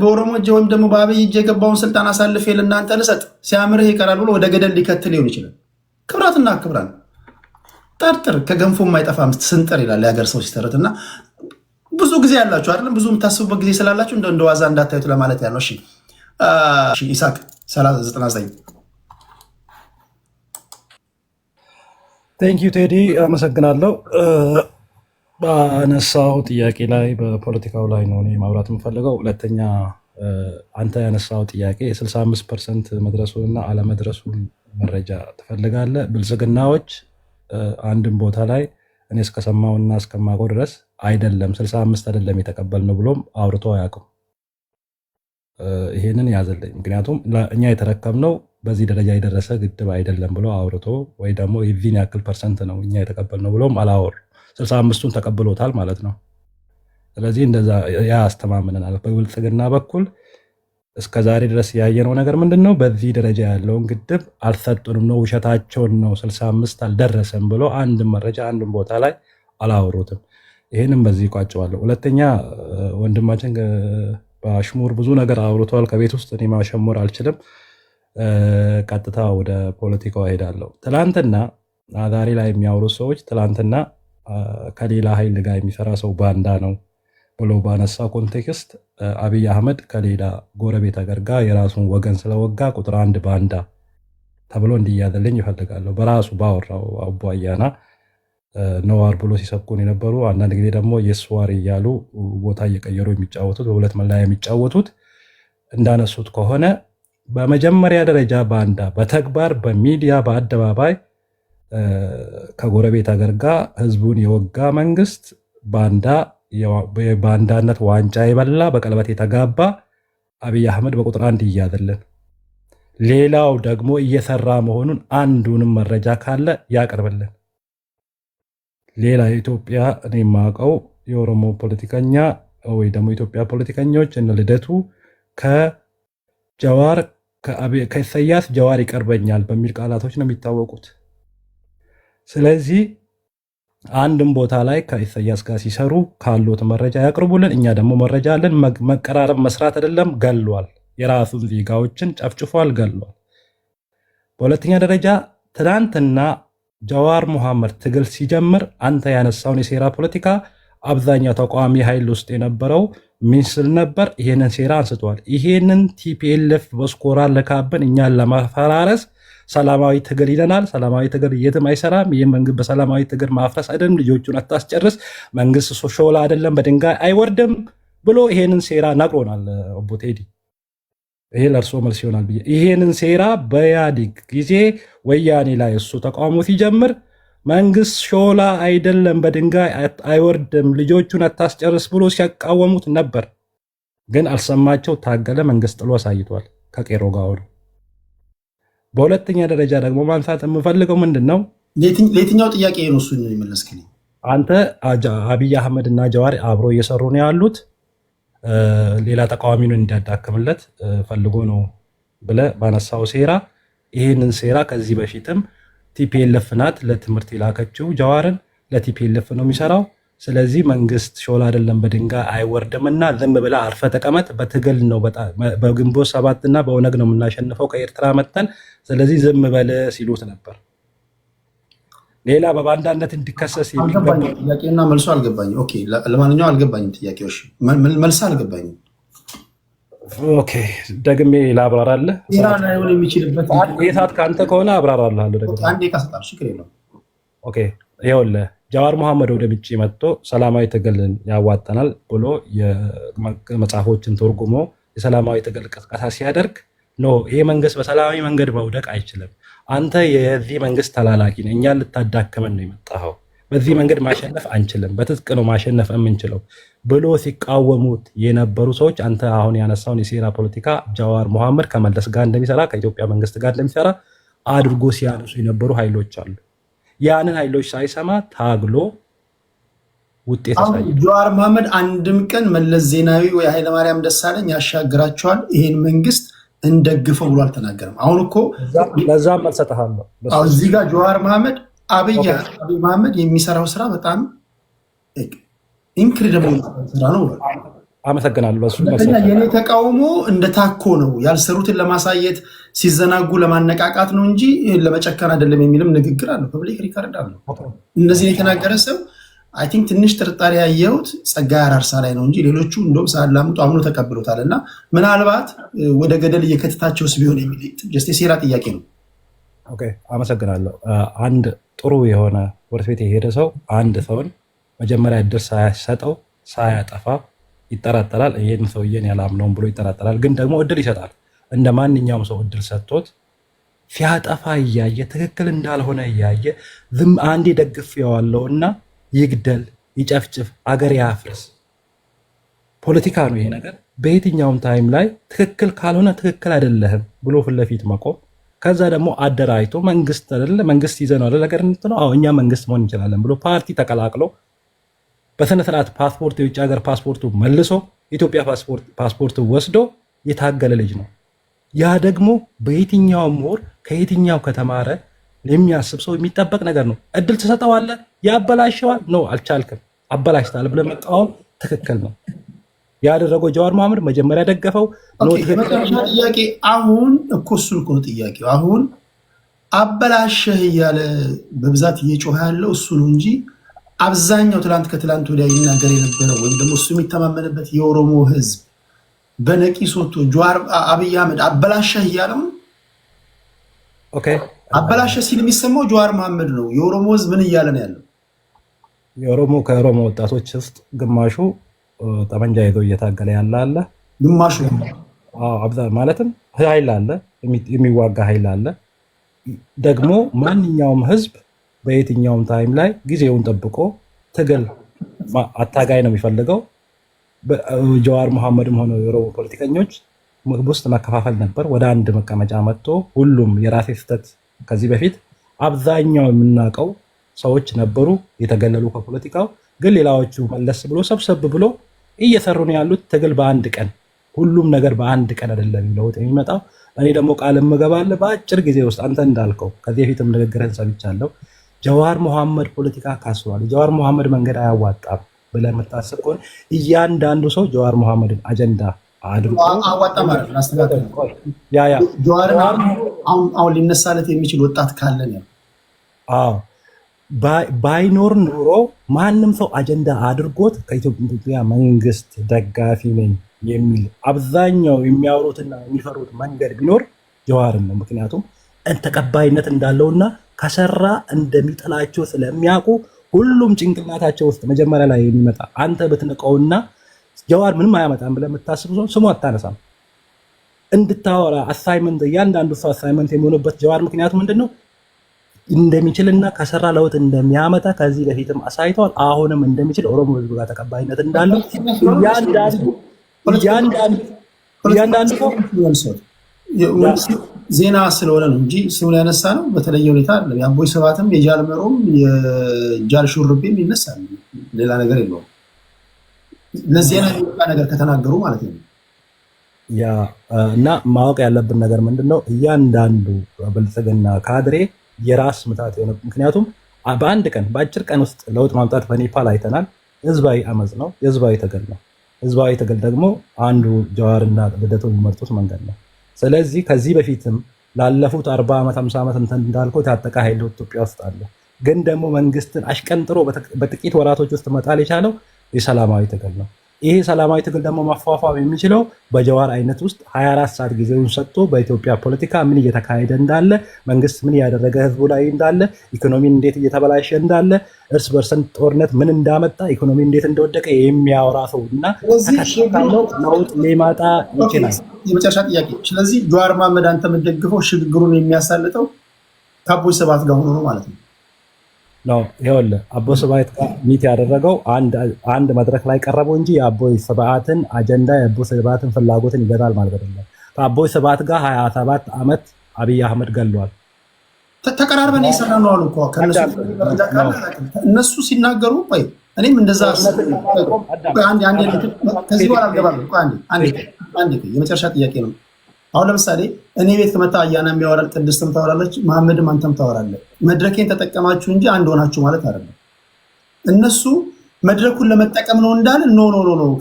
በኦሮሞ እጅ ወይም ደግሞ በአብይ እጅ የገባውን ስልጣን አሳልፌ ለእናንተ ልሰጥ ሲያምርህ ይቀራል ብሎ ወደ ገደል ሊከትል ሊሆን ይችላል። ክብራትና ክብራን ጠርጥር ከገንፎ የማይጠፋ ስንጥር ይላል የሀገር ሰው ሲተረት እና ብዙ ጊዜ ያላችሁ አይደለም፣ ብዙ የምታስቡበት ጊዜ ስላላችሁ እንደ ዋዛ እንዳታዩት ለማለት ያለው። እሺ ኢሳቅ 99 ቴንክ ዩ ቴዲ አመሰግናለሁ። በአነሳው ጥያቄ ላይ በፖለቲካው ላይ ነው እኔ ማውራት የምፈልገው። ሁለተኛ አንተ ያነሳው ጥያቄ የ65% መድረሱንና አለመድረሱን መረጃ ትፈልጋለህ። ብልጽግናዎች አንድም ቦታ ላይ እኔ እስከሰማውና እስከማውቀው ድረስ አይደለም 65 አይደለም የተቀበልነው ብሎም አውርቶ አያውቅም። ይሄንን ያዘልኝ። ምክንያቱም እኛ የተረከብነው በዚህ ደረጃ የደረሰ ግድብ አይደለም ብሎ አውርቶ ወይ ደግሞ የዚህን ያክል ፐርሰንት ነው እኛ የተቀበልነው ብሎም አላወሩ። 65ቱን ተቀብሎታል ማለት ነው። ስለዚህ እንደዛ ያስተማምነናል። በብልጽግና በኩል እስከ ዛሬ ድረስ ያየነው ነገር ምንድን ነው? በዚህ ደረጃ ያለውን ግድብ አልሰጡንም ነው፣ ውሸታቸውን ነው፣ 65 አልደረሰም ብሎ አንድም መረጃ አንድም ቦታ ላይ አላወሩትም። ይህንም በዚህ ቋጨዋለሁ። ሁለተኛ ወንድማችን በአሽሙር ብዙ ነገር አውርቷል። ከቤት ውስጥ እኔ ማሸሙር አልችልም። ቀጥታ ወደ ፖለቲካው እሄዳለሁ። ትላንትና ዛሬ ላይ የሚያወሩት ሰዎች ትላንትና ከሌላ ኃይል ጋር የሚሰራ ሰው ባንዳ ነው ብሎ ባነሳው ኮንቴክስት አብይ አህመድ ከሌላ ጎረቤት ሀገር ጋር የራሱን ወገን ስለወጋ ቁጥር 1 ባንዳ ተብሎ እንዲያዘልኝ ይፈልጋለሁ። በራሱ ባወራው አቦ አያና ነዋር ብሎ ሲሰብኩን የነበሩ አንዳንድ ጊዜ ደግሞ የስዋር እያሉ ቦታ እየቀየሩ የሚጫወቱት በሁለት መለያ የሚጫወቱት እንዳነሱት ከሆነ በመጀመሪያ ደረጃ ባንዳ በተግባር በሚዲያ በአደባባይ ከጎረቤት ሀገር ጋር ህዝቡን የወጋ መንግስት ባንዳ የባንዳነት ዋንጫ የበላ በቀለበት የተጋባ አብይ አህመድ በቁጥር 1 እያዘልን፣ ሌላው ደግሞ እየሰራ መሆኑን አንዱንም መረጃ ካለ ያቀርብልን። ሌላ የኢትዮጵያ እኔ የማውቀው የኦሮሞ ፖለቲከኛ ወይ ደግሞ የኢትዮጵያ ፖለቲከኞች እነ ልደቱ ከጀዋር ከኢሳያስ ጀዋር ይቀርበኛል በሚል ቃላቶች ነው የሚታወቁት። ስለዚህ አንድም ቦታ ላይ ከኢሳያስ ጋር ሲሰሩ ካሉት መረጃ ያቅርቡልን። እኛ ደግሞ መረጃ አለን። መቀራረብ መስራት አይደለም፣ ገሏል። የራሱን ዜጋዎችን ጨፍጭፏል፣ ገሏል። በሁለተኛ ደረጃ ትናንትና ጀዋር መሐመድ ትግል ሲጀምር አንተ ያነሳውን የሴራ ፖለቲካ አብዛኛው ተቃዋሚ ኃይል ውስጥ የነበረው ሚስል ነበር። ይሄንን ሴራ አንስተዋል። ይሄንን ቲፒኤልኤፍ በስኮራ ለካብን እኛን ለማፈራረስ ሰላማዊ ትግል ይለናል። ሰላማዊ ትግል የትም አይሰራም። ይህ መንግስት በሰላማዊ ትግል ማፍረስ አይደለም፣ ልጆቹን አታስጨርስ፣ መንግስት ሾላ አይደለም በድንጋይ አይወርድም ብሎ ይሄንን ሴራ ነግሮናል። ኦቦ ቴዲ ይሄ ለእርሶ መልስ ይሆናል ብዬ ይሄንን ሴራ በኢህአዴግ ጊዜ ወያኔ ላይ እሱ ተቃውሞ ሲጀምር መንግስት ሾላ አይደለም በድንጋይ አይወርድም፣ ልጆቹን አታስጨርስ ብሎ ሲያቃወሙት ነበር። ግን አልሰማቸው፣ ታገለ፣ መንግስት ጥሎ አሳይቷል ከቄሮ ጋር ሆኖ። በሁለተኛ ደረጃ ደግሞ ማንሳት የምፈልገው ምንድን ነው፣ ለየትኛው ጥያቄ ነው እሱን የመለስክልኝ? አንተ አብይ አህመድ እና ጀዋር አብሮ እየሰሩ ነው ያሉት፣ ሌላ ተቃዋሚውን እንዲያዳክምለት ፈልጎ ነው ብለህ ባነሳው ሴራ፣ ይህንን ሴራ ከዚህ በፊትም ቲፒኤልኤፍ ናት ለትምህርት የላከችው ጀዋርን፣ ለቲፒኤልኤፍ ነው የሚሰራው። ስለዚህ መንግስት ሾላ አይደለም በድንጋይ አይወርድምና ዝም ብለህ አርፈህ ተቀመጥ፣ በትግል ነው በግንቦት 7 እና በኦነግ ነው የምናሸንፈው ከኤርትራ መጥተን፣ ስለዚህ ዝም በል ሲሉት ነበር። ሌላ በባንዳነት እንዲከሰስ ጥያቄና መልሶ አልገባኝም። ኦኬ፣ ለማንኛውም አልገባኝም። ጥያቄዎች መልስ አልገባኝም። ኦኬ፣ ደግሜ ላብራራለህ። ላይሆን የሚችልበት ሰዓት ከአንተ ከሆነ አብራራልሃለሁ። አንዴ ካሰጣል ችግር የለውም። ኦኬ፣ ይኸውልህ ጀዋር መሐመድ ወደ ምጭ መጥቶ ሰላማዊ ትግልን ያዋጠናል ብሎ መጽሐፎችን ተርጉሞ የሰላማዊ ትግል ቅስቀሳ ሲያደርግ ኖ ይሄ መንግስት በሰላማዊ መንገድ መውደቅ አይችልም። አንተ የዚህ መንግስት ተላላኪ ነህ፣ እኛን ልታዳክመን ነው የመጣኸው፣ በዚህ መንገድ ማሸነፍ አንችልም፣ በትጥቅ ነው ማሸነፍ የምንችለው ብሎ ሲቃወሙት የነበሩ ሰዎች አንተ አሁን ያነሳውን የሴራ ፖለቲካ ጃዋር መሐመድ ከመለስ ጋር እንደሚሰራ ከኢትዮጵያ መንግስት ጋር እንደሚሰራ አድርጎ ሲያነሱ የነበሩ ኃይሎች አሉ። ያንን ኃይሎች ሳይሰማ ታግሎ ውጤት ያሳያል። ጃዋር መሐመድ አንድም ቀን መለስ ዜናዊ ወይ ኃይለማርያም ደሳለኝ ያሻግራቸዋል ይሄን መንግስት እንደግፈው ብሎ አልተናገረም። አሁን እኮ ለዛም መልሰጥሃለሁ። እዚህ ጋር ጃዋር መሐመድ አብይ መሐመድ የሚሰራው ስራ በጣም ኢንክሬዲብል ስራ ነው። አመሰግናለሁ። የኔ ተቃውሞ እንደ ታኮ ነው፣ ያልሰሩትን ለማሳየት ሲዘናጉ ለማነቃቃት ነው እንጂ ለመጨከን አይደለም የሚልም ንግግር አለው። ፐብሊክ ሪካርድ አለው። እነዚህን የተናገረ ሰው አይ ቲንክ ትንሽ ጥርጣሬ ያየሁት ጸጋዬ አራርሳ ላይ ነው እንጂ ሌሎቹ እንደውም ሳላምጡ አምኖ ተቀብሎታል። እና ምናልባት ወደ ገደል እየከተታቸውስ ቢሆን የሚል የሴራ ጥያቄ ነው። ኦኬ አመሰግናለሁ። አንድ ጥሩ የሆነ ትምህርት ቤት የሄደ ሰው አንድ ሰውን መጀመሪያ እድል ሳያሰጠው ሳያጠፋ ይጠራጠራል። ይህን ሰውዬን ያላምነውም ብሎ ይጠራጠራል። ግን ደግሞ እድል ይሰጣል። እንደ ማንኛውም ሰው እድል ሰጥቶት ሲያጠፋ እያየ ትክክል እንዳልሆነ እያየ ዝም አንዴ ደግፌዋለሁ እና ይግደል፣ ይጨፍጭፍ፣ አገር ያፍርስ። ፖለቲካ ነው ይሄ ነገር። በየትኛውም ታይም ላይ ትክክል ካልሆነ ትክክል አይደለህም ብሎ ፊት ለፊት መቆም፣ ከዛ ደግሞ አደራጅቶ መንግስት አይደለ መንግስት ይዘነው አይደለ ነገር ነው እኛ መንግስት መሆን እንችላለን ብሎ ፓርቲ ተቀላቅሎ በስነ ስርዓት ፓስፖርት የውጭ ሀገር ፓስፖርቱ መልሶ ኢትዮጵያ ፓስፖርት ወስዶ የታገለ ልጅ ነው። ያ ደግሞ በየትኛውም ምሁር ከየትኛው ከተማረ የሚያስብ ሰው የሚጠበቅ ነገር ነው። እድል ትሰጠዋለህ፣ ያበላሸዋል። ነው አልቻልክም፣ አበላሽታል ብለህ መቃወም ትክክል ነው። ያደረገው ጃዋር መሐመድ መጀመሪያ ደገፈው። ጥያቄ አሁን እኮ እሱን እኮ ነው ጥያቄው። አሁን አበላሸህ እያለ በብዛት እየጮኸ ያለው እሱ ነው እንጂ አብዛኛው ትላንት ከትላንት ወዲያ ይናገር የነበረው ወይም ደግሞ እሱ የሚተማመንበት የኦሮሞ ህዝብ በነቂስ ወጥቶ ጃዋር አብይ አህመድ አበላሸህ እያለው ነው። አበላሸ ሲል የሚሰማው ጃዋር መሐመድ ነው። የኦሮሞ ህዝብ ምን እያለ ነው ያለው? ከኦሮሞ ወጣቶች ውስጥ ግማሹ ጠመንጃ ይዞ እየታገለ ያለ አለ፣ ግማሹ ማለትም ኃይል አለ፣ የሚዋጋ ኃይል አለ። ደግሞ ማንኛውም ህዝብ በየትኛውም ታይም ላይ ጊዜውን ጠብቆ ትግል አታጋይ ነው የሚፈልገው። ጃዋር መሐመድም ሆነ የኦሮሞ ፖለቲከኞች ውስጥ መከፋፈል ነበር። ወደ አንድ መቀመጫ መጥቶ ሁሉም የራሴ ስህተት ከዚህ በፊት አብዛኛው የምናውቀው ሰዎች ነበሩ የተገለሉ ከፖለቲካው። ግን ሌላዎቹ መለስ ብሎ ሰብሰብ ብሎ እየሰሩ ነው ያሉት። ትግል በአንድ ቀን ሁሉም ነገር በአንድ ቀን አይደለም ለውጥ የሚመጣው። እኔ ደግሞ ቃል እምገባለሁ በአጭር ጊዜ ውስጥ አንተ እንዳልከው ከዚህ በፊትም ንግግርህን ሰምቻለሁ። ጃዋር መሐመድ ፖለቲካ ካስሯል፣ ጃዋር መሐመድ መንገድ አያዋጣም ብለህ የምታስብ ከሆነ እያንዳንዱ ሰው ጃዋር መሐመድን አጀንዳ አድርጎ አዋጣ ማለት ነው። አስተካክል አሁን ሊነሳለት የሚችል ወጣት ካለ ነው። ባይኖር ኑሮ ማንም ሰው አጀንዳ አድርጎት ከኢትዮጵያ መንግስት ደጋፊ ነኝ የሚል አብዛኛው የሚያወሩትና የሚፈሩት መንገድ ቢኖር ጃዋርን ነው። ምክንያቱም ተቀባይነት እንዳለውና ከሰራ እንደሚጠላቸው ስለሚያውቁ ሁሉም ጭንቅላታቸው ውስጥ መጀመሪያ ላይ የሚመጣ አንተ ብትንቀውና ጃዋር ምንም አያመጣም ብለህ የምታስብ ሰው ስሙ አታነሳም። እንድታወራ አሳይመንት እያንዳንዱ ሰው አሳይመንት የሚሆንበት ጃዋር ምክንያቱ ምንድን ነው? እንደሚችልና ከሰራ ለውጥ እንደሚያመጣ ከዚህ በፊትም አሳይተዋል። አሁንም እንደሚችል ኦሮሞ ህዝብ ጋር ተቀባይነት እንዳለው እያንዳንዱ ሰው ዜና ስለሆነ ነው እንጂ ስሙን ያነሳ ነው በተለየ ሁኔታ አይደለም። የአቦይ ስብሃትም የጃልመሮም የጃል ሹርቤም ይነሳል። ሌላ ነገር የለውም። ለዜና የሚወጣ ነገር ከተናገሩ ማለት ነው። እና ማወቅ ያለብን ነገር ምንድን ነው? እያንዳንዱ ብልጽግና ካድሬ የራስ ምታት የሆነ ምክንያቱም በአንድ ቀን በአጭር ቀን ውስጥ ለውጥ ማምጣት በኔፓል አይተናል። ህዝባዊ አመፅ ነው፣ የህዝባዊ ትግል ነው። ህዝባዊ ትግል ደግሞ አንዱ ጃዋርና ልደቱ የሚመርጡት መንገድ ነው። ስለዚህ ከዚህ በፊትም ላለፉት 40 ዓመት 50 ዓመት እንዳልከው የታጠቀ ኃይል ኢትዮጵያ ውስጥ አለ። ግን ደግሞ መንግስትን አሽቀንጥሮ በጥቂት ወራቶች ውስጥ መጣል የቻለው የሰላማዊ ትግል ነው። ይሄ ሰላማዊ ትግል ደግሞ መፏፏም የሚችለው በጀዋር አይነት ውስጥ 24 ሰዓት ጊዜውን ሰጥቶ በኢትዮጵያ ፖለቲካ ምን እየተካሄደ እንዳለ፣ መንግስት ምን እያደረገ ህዝቡ ላይ እንዳለ፣ ኢኮኖሚ እንዴት እየተበላሸ እንዳለ፣ እርስ በርሰን ጦርነት ምን እንዳመጣ፣ ኢኮኖሚ እንዴት እንደወደቀ የሚያወራ ሰው እና ተከታለው ለውጥ ሊመጣ ይችላል። የመጨረሻ ጥያቄ። ስለዚህ ጀዋር መሐመድ አንተ የምትደግፈው ሽግግሩን የሚያሳልጠው ከአቦይ ስብሃት ጋር ሆኖ ነው ማለት ነው? ነው ይኸውልህ፣ አቦይ ስብሃት ጋር ሚት ያደረገው አንድ መድረክ ላይ ቀረበው እንጂ የአቦይ ስብሃትን አጀንዳ የአቦይ ስብሃትን ፍላጎትን ይገዛል ማለት አይደለም። ከአቦይ ስብሃት ጋር 27 ዓመት አብይ አህመድ ገሏል። ተቀራርበን የሰራ ነው አሉ እኮ እነሱ ሲናገሩ። ቆይ እኔም እንደዛ ከዚህ በኋላ አልገባም። የመጨረሻ ጥያቄ ነው። አሁን ለምሳሌ እኔ ቤት ከመጣ አያና የሚያወራል፣ ቅድስትም ታወራለች፣ መሐመድም አንተም ታወራለህ። መድረኬን ተጠቀማችሁ እንጂ አንድ ሆናችሁ ማለት አይደለም። እነሱ መድረኩን ለመጠቀም ነው እንዳለ ኖ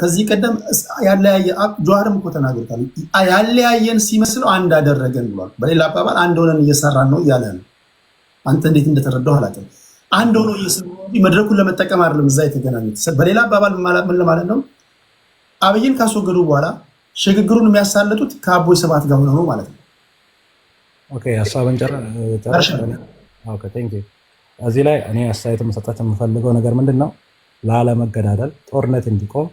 ከዚህ ቀደም ያለያየ ጀዋርም እኮ ተናግሮታል። ያለያየን ሲመስለው አንድ አደረገን ብሏል። በሌላ አባባል አንድ ሆነን እየሰራን ነው እያለ ነው። አንተ እንዴት እንደተረዳው አላውቅም። አንድ ሆኖ እየሰሩ መድረኩን ለመጠቀም አይደለም እዛ የተገናኙት። በሌላ አባባል ምን ለማለት ነው? አብይን ካስወገዱ በኋላ ሽግግሩን የሚያሳልጡት ከአቦይ ስብሃት ጋር ሆነው ነው ማለት ነው። ኦኬ ሀሳብን እዚህ ላይ እኔ አስተያየት መስጠት የምፈልገው ነገር ምንድን ነው? ላለመገዳደል፣ ጦርነት እንዲቆም፣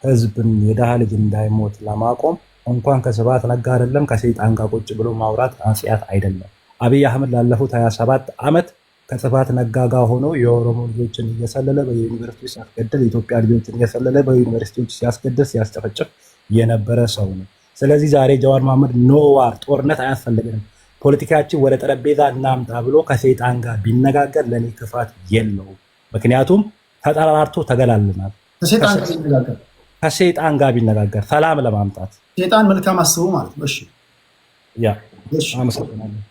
ህዝብን የደሃ ልጅ እንዳይሞት ለማቆም እንኳን ከስብሃት ነጋ አይደለም ከሰይጣን ጋር ቁጭ ብሎ ማውራት አንጽያት አይደለም። አብይ አህመድ ላለፉት 27 ዓመት ከስብሃት ነጋ ጋር ሆኖ የኦሮሞ ልጆችን እየሰለለ በዩኒቨርሲቲ ሲያስገድል፣ የኢትዮጵያ ልጆችን እየሰለለ በዩኒቨርሲቲዎች ሲያስገድል ሲያስጨፈጭፍ የነበረ ሰው ነው። ስለዚህ ዛሬ ጀዋር መሐመድ ኖዋር ጦርነት አያስፈልግንም፣ ፖለቲካችን ወደ ጠረጴዛ እናምጣ ብሎ ከሰይጣን ጋር ቢነጋገር ለእኔ ክፋት የለውም። ምክንያቱም ተጠራርቶ ተገላልናል። ከሰይጣን ጋር ቢነጋገር ሰላም ለማምጣት ሰይጣን መልካም አስቡ ማለት ነው። እሺ አመሰግናለሁ።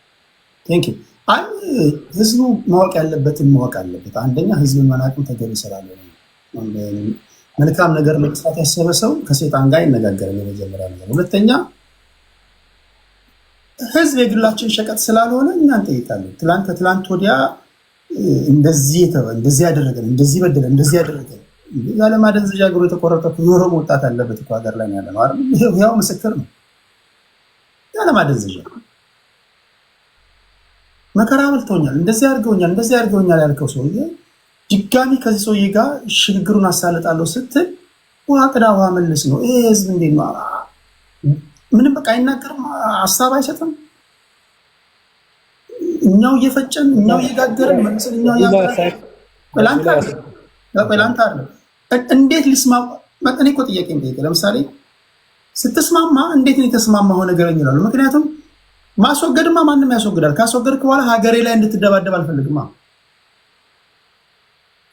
ህዝቡ ማወቅ ያለበትን ማወቅ አለበት። አንደኛ ህዝብን መናቅም ተገቢ ስላለ መልካም ነገር ለመስራት ያሰበ ሰው ከሰይጣን ጋር ይነጋገራል። የመጀመሪያ ነገር። ሁለተኛ ህዝብ የግላችን ሸቀጥ ስላልሆነ እኛ እንጠይቃለን። ትላንት ወዲያ እንደዚህ ያደረገን፣ እንደዚህ በደለ፣ እንደዚህ ያደረገን ያለ ማደንዘዣ እግሩ የተቆረጠ የኦሮሞ ወጣት አለበት እኮ ሀገር ላይ ያለ ነው አይደል? ያው ምስክር ነው። ያለ ማደንዘዣ መከራ በልቶኛል፣ እንደዚህ አድርገውኛል ያልከው ሰውዬ ድጋሚ ከዚህ ሰውዬ ጋር ሽግግሩን አሳልጣለሁ ስትል ውሃ ቅዳ ውሃ መልስ ነው። ይሄ ህዝብ እንዴት ነው? ምንም በቃ አይናገርም፣ ሀሳብ አይሰጥም። እኛው እየፈጨን እኛው እየጋገርን መልሰን እኛው ላንተ አለ። እንዴት ሊስማማ? እኔ እኮ ጥያቄ ጠይቄ፣ ለምሳሌ ስትስማማ እንዴት ነው የተስማማው ነገር ይላሉ። ምክንያቱም ማስወገድማ ማንም ያስወግዳል። ካስወገድክ በኋላ ሀገሬ ላይ እንድትደባደብ አልፈልግማ።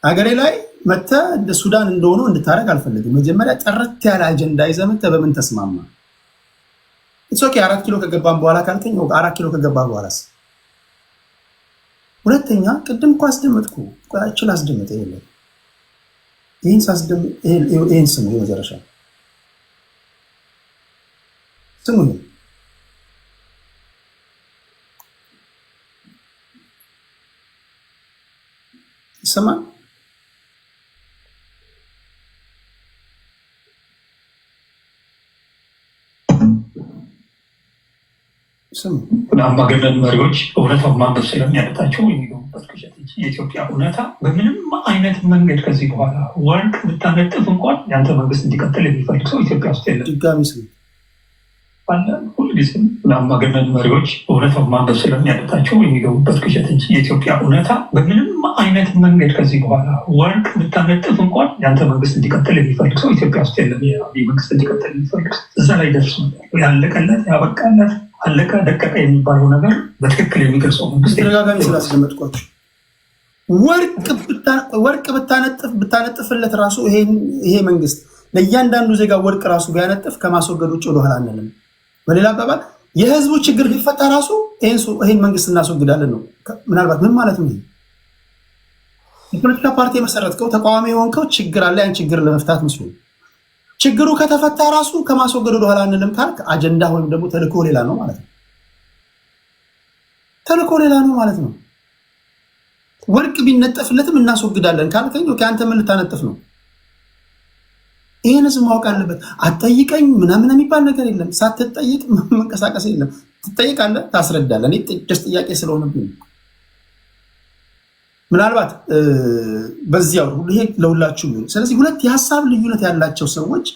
ሀገሬ ላይ መተህ እንደ ሱዳን እንደሆነ እንድታረግ አልፈልግም። መጀመሪያ ጥርት ያለ አጀንዳ ይዘህ መተህ በምን ተስማማ? ኦኬ 4 ኪሎ ከገባን በኋላ ካልከኝ 4 ኪሎ ከገባ በኋላስ? ሁለተኛ ቅድም እኮ አስደመጥኩ። ቆያችን አስደመጠ። ይህን ስሙ፣ የመጨረሻ ስሙ። ይሰማል? አምባገነን መሪዎች እውነታውን ማንበብ ስለሚያደታቸው የሚገቡበት ቅዠት እንጂ የኢትዮጵያ እውነታ በምንም አይነት መንገድ ከዚህ በኋላ ወርቅ ብታነጥፍ እንኳን የአንተ መንግስት እንዲቀጥል የሚፈልግ ሰው ኢትዮጵያ ውስጥ የለም። ድጋሚ ስ ሁልጊዜም አምባገነን መሪዎች እውነታውን ማንበብ ስለሚያደታቸው የሚገቡበት ቅዠት እንጂ የኢትዮጵያ እውነታ በምንም አይነት መንገድ ከዚህ በኋላ ወርቅ ብታነጥፍ እንኳን የአንተ መንግስት እንዲቀጥል የሚፈልግ ሰው ኢትዮጵያ ውስጥ የለም። የአብይ መንግስት እንዲቀጥል የሚፈልግ እዛ ላይ ደርሶ ያለቀለት ያበቃለት አለቀ ደቀቀ የሚባለው ነገር በትክክል የሚገልጸው መንግስት ተደጋጋሚ ስላስደመጥኳቸው ወርቅ ብታነጥፍለት ራሱ ይሄ መንግስት ለእያንዳንዱ ዜጋ ወርቅ ራሱ ቢያነጥፍ ከማስወገድ ውጭ ወደኋላ አንልም። በሌላ አባባል የህዝቡ ችግር ቢፈታ ራሱ ይሄን መንግስት እናስወግዳለን ነው። ምናልባት ምን ማለት ነው? የፖለቲካ ፓርቲ የመሰረትከው ተቃዋሚ የሆንከው ችግር አለ። ያን ችግር ለመፍታት መስሎ ችግሩ ከተፈታ ራሱ ከማስወገድ ወደኋላ አንልም ካልክ አጀንዳ ወይም ደግሞ ተልእኮ ሌላ ነው ማለት ነው። ተልእኮ ሌላ ነው ማለት ነው። ወርቅ ቢነጠፍለትም እናስወግዳለን ካልከኝ አንተ ምን ልታነጥፍ ነው? ይህን ህዝብ ማወቅ አለበት። አትጠይቀኝ ምናምን የሚባል ነገር የለም። ሳትጠይቅ መንቀሳቀስ የለም። ትጠይቃለህ፣ ታስረዳለህ። እኔ ጥያቄ ስለሆነብኝ ምናልባት በዚያው ይሄ ለሁላችሁ ይሁን። ስለዚህ ሁለት የሀሳብ ልዩነት ያላቸው ሰዎች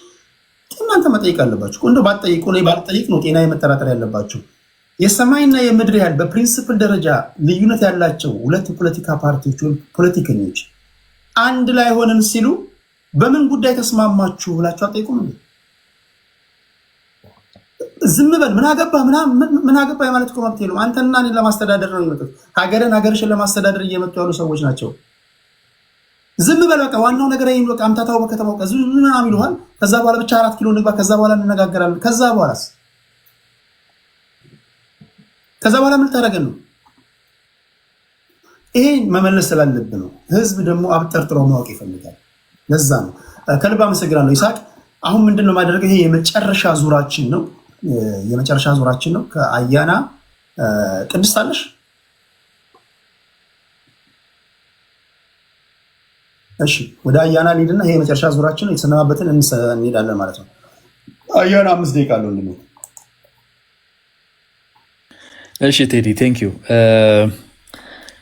እናንተ መጠየቅ አለባችሁ። እንደው ባትጠይቁ ነው ባልጠይቅ ነው ጤና የመጠራጠር ያለባችሁ። የሰማይና የምድር ያህል በፕሪንሲፕል ደረጃ ልዩነት ያላቸው ሁለት ፖለቲካ ፓርቲዎች ወይም ፖለቲከኞች አንድ ላይ ሆነን ሲሉ በምን ጉዳይ ተስማማችሁ ብላችሁ አጠይቁም እንዴ? ዝም በል ምን አገባ የማለት እኮ መብት የለውም። አንተና እኔን ለማስተዳደር ነው የሚመጡት። ሀገርሽን ለማስተዳደር እየመጡ ያሉ ሰዎች ናቸው። ዝም በል በቃ ዋናው ነገር ይሄን በቃ አምታታው በከተማው ቀዙ ምናምን ይሉሃል። ከዛ በኋላ ብቻ 4 ኪሎ እንግባ፣ ከዛ በኋላ እንነጋገራለን። ከዛ በኋላ ምን ታደርገን ነው? ይሄን መመለስ ስላለብን ነው። ህዝብ ደግሞ አብጠርጥሮ ማወቅ ይፈልጋል። ለዛ ነው ከልብ አመሰግናለሁ ይስሐቅ። አሁን ምንድነው ማድረገው? ይሄ የመጨረሻ ዙራችን ነው። ከአያና ቅድስት አለሽ? እሺ ወደ አያና ልሂድና ይሄ የመጨረሻ ዙራችን ነው። የተሰነባበትን እንሄዳለን ማለት ነው። አያና 5 ደቂቃ አለው እንደምን። እሺ ቴዲ ቴንክ ዩ።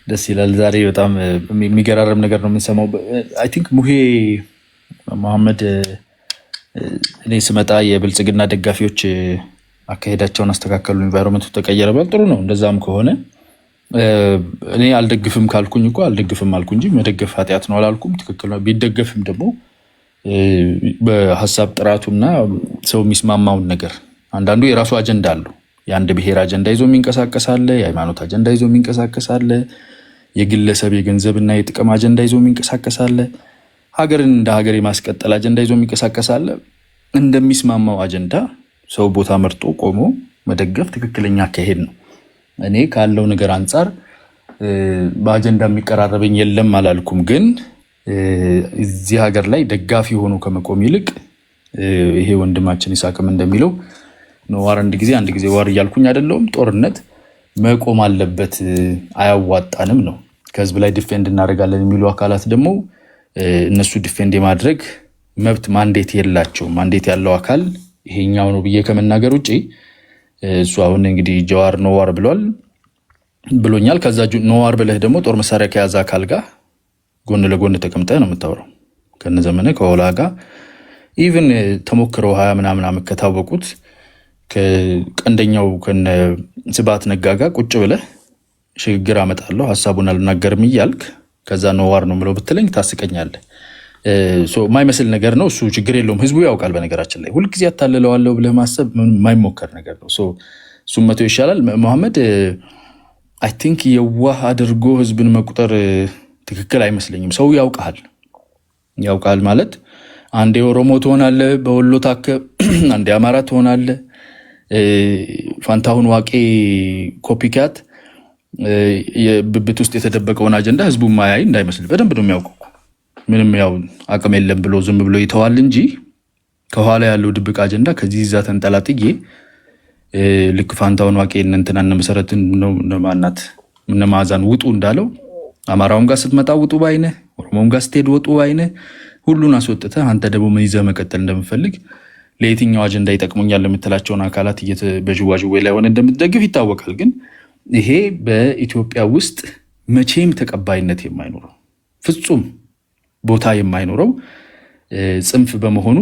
ደስ ይላል። ዛሬ በጣም የሚገራረም ነገር ነው የምንሰማው። አይ ቲንክ ሙሄ መሐመድ እኔ ስመጣ የብልጽግና ደጋፊዎች አካሄዳቸውን አስተካከሉ፣ ኢንቫይሮንመንቱ ተቀየረ በል ጥሩ ነው። እንደዛም ከሆነ እኔ አልደግፍም ካልኩኝ እኮ አልደግፍም አልኩ እንጂ መደገፍ ኃጢአት ነው አላልኩም። ትክክል ነው። ቢደገፍም ደግሞ በሀሳብ ጥራቱና ሰው የሚስማማውን ነገር አንዳንዱ የራሱ አጀንዳ አለው። የአንድ ብሔር አጀንዳ ይዞ የሚንቀሳቀስ አለ፣ የሃይማኖት አጀንዳ ይዞ የሚንቀሳቀስ አለ፣ የግለሰብ የገንዘብና የጥቅም አጀንዳ ይዞ የሚንቀሳቀስ አለ፣ ሀገርን እንደ ሀገር የማስቀጠል አጀንዳ ይዞ የሚንቀሳቀስ አለ። እንደሚስማማው አጀንዳ ሰው ቦታ መርጦ ቆሞ መደገፍ ትክክለኛ አካሄድ ነው። እኔ ካለው ነገር አንጻር በአጀንዳ የሚቀራረበኝ የለም አላልኩም። ግን እዚህ ሀገር ላይ ደጋፊ ሆኖ ከመቆም ይልቅ ይሄ ወንድማችን ይስሐቅም እንደሚለው ዋር አንድ ጊዜ ዋር እያልኩኝ አይደለሁም። ጦርነት መቆም አለበት፣ አያዋጣንም ነው። ከህዝብ ላይ ዲፌንድ እናደርጋለን የሚሉ አካላት ደግሞ እነሱ ዲፌንድ የማድረግ መብት ማንዴት የላቸውም። ማንዴት ያለው አካል ይሄኛው ነው ብዬ ከመናገር ውጪ እሱ አሁን እንግዲህ ጀዋር ኖዋር ብሎኛል። ከዛ ኖዋር ብለህ ደግሞ ጦር መሳሪያ ከያዘ አካል ጋር ጎን ለጎን ተቀምጠህ ነው የምታወራው። ከነዘመነ ከሆላ ጋር ኢቭን ተሞክረው 20 ምናምን ዓመት ከታወቁት ከቀንደኛው ከነ ስብሐት ነጋ ጋር ቁጭ ብለህ ሽግግር አመጣለሁ ሐሳቡን አልናገርም እያልክ ከዛ ኖዋር ነው ብለው ብትለኝ ታስቀኛለህ። የማይመስል ነገር ነው እሱ። ችግር የለውም፣ ህዝቡ ያውቃል። በነገራችን ላይ ሁልጊዜ ያታልለዋለሁ ብለህ ማሰብ የማይሞከር ነገር ነው። እሱም መተው ይሻላል። መሐመድ አይ ቲንክ የዋህ አድርጎ ህዝብን መቁጠር ትክክል አይመስለኝም። ሰው ያውቃል ማለት አንዴ ኦሮሞ ትሆናለህ በወሎ ታከ፣ አንዴ አማራ ትሆናለህ። ፋንታሁን ዋቄ ኮፒካት የብብት ውስጥ የተደበቀውን አጀንዳ ህዝቡ ማያይ እንዳይመስል በደንብ ነው የሚያውቀው። ምንም ያው አቅም የለም ብሎ ዝም ብሎ ይተዋል እንጂ ከኋላ ያለው ድብቅ አጀንዳ ከዚህ ይዛ ተንጠላጥዬ ልክ ፋንታሁን ዋቄ እንትና መሰረትን ነው ማናት ምን ማዛን ውጡ እንዳለው አማራውም ጋር ስትመጣ ውጡ ባይነ፣ ኦሮሞም ጋር ስትሄድ ውጡ ባይነ፣ ሁሉን አስወጥተህ አንተ ደግሞ ምን ይዘህ መቀጠል እንደምፈልግ ለየትኛው አጀንዳ ይጠቅሙኛል የምትላቸውን አካላት በዥዋዥዌ ላይ ሆነ እንደምትደግፍ ይታወቃል። ግን ይሄ በኢትዮጵያ ውስጥ መቼም ተቀባይነት የማይኖረው ፍጹም ቦታ የማይኖረው ጽንፍ በመሆኑ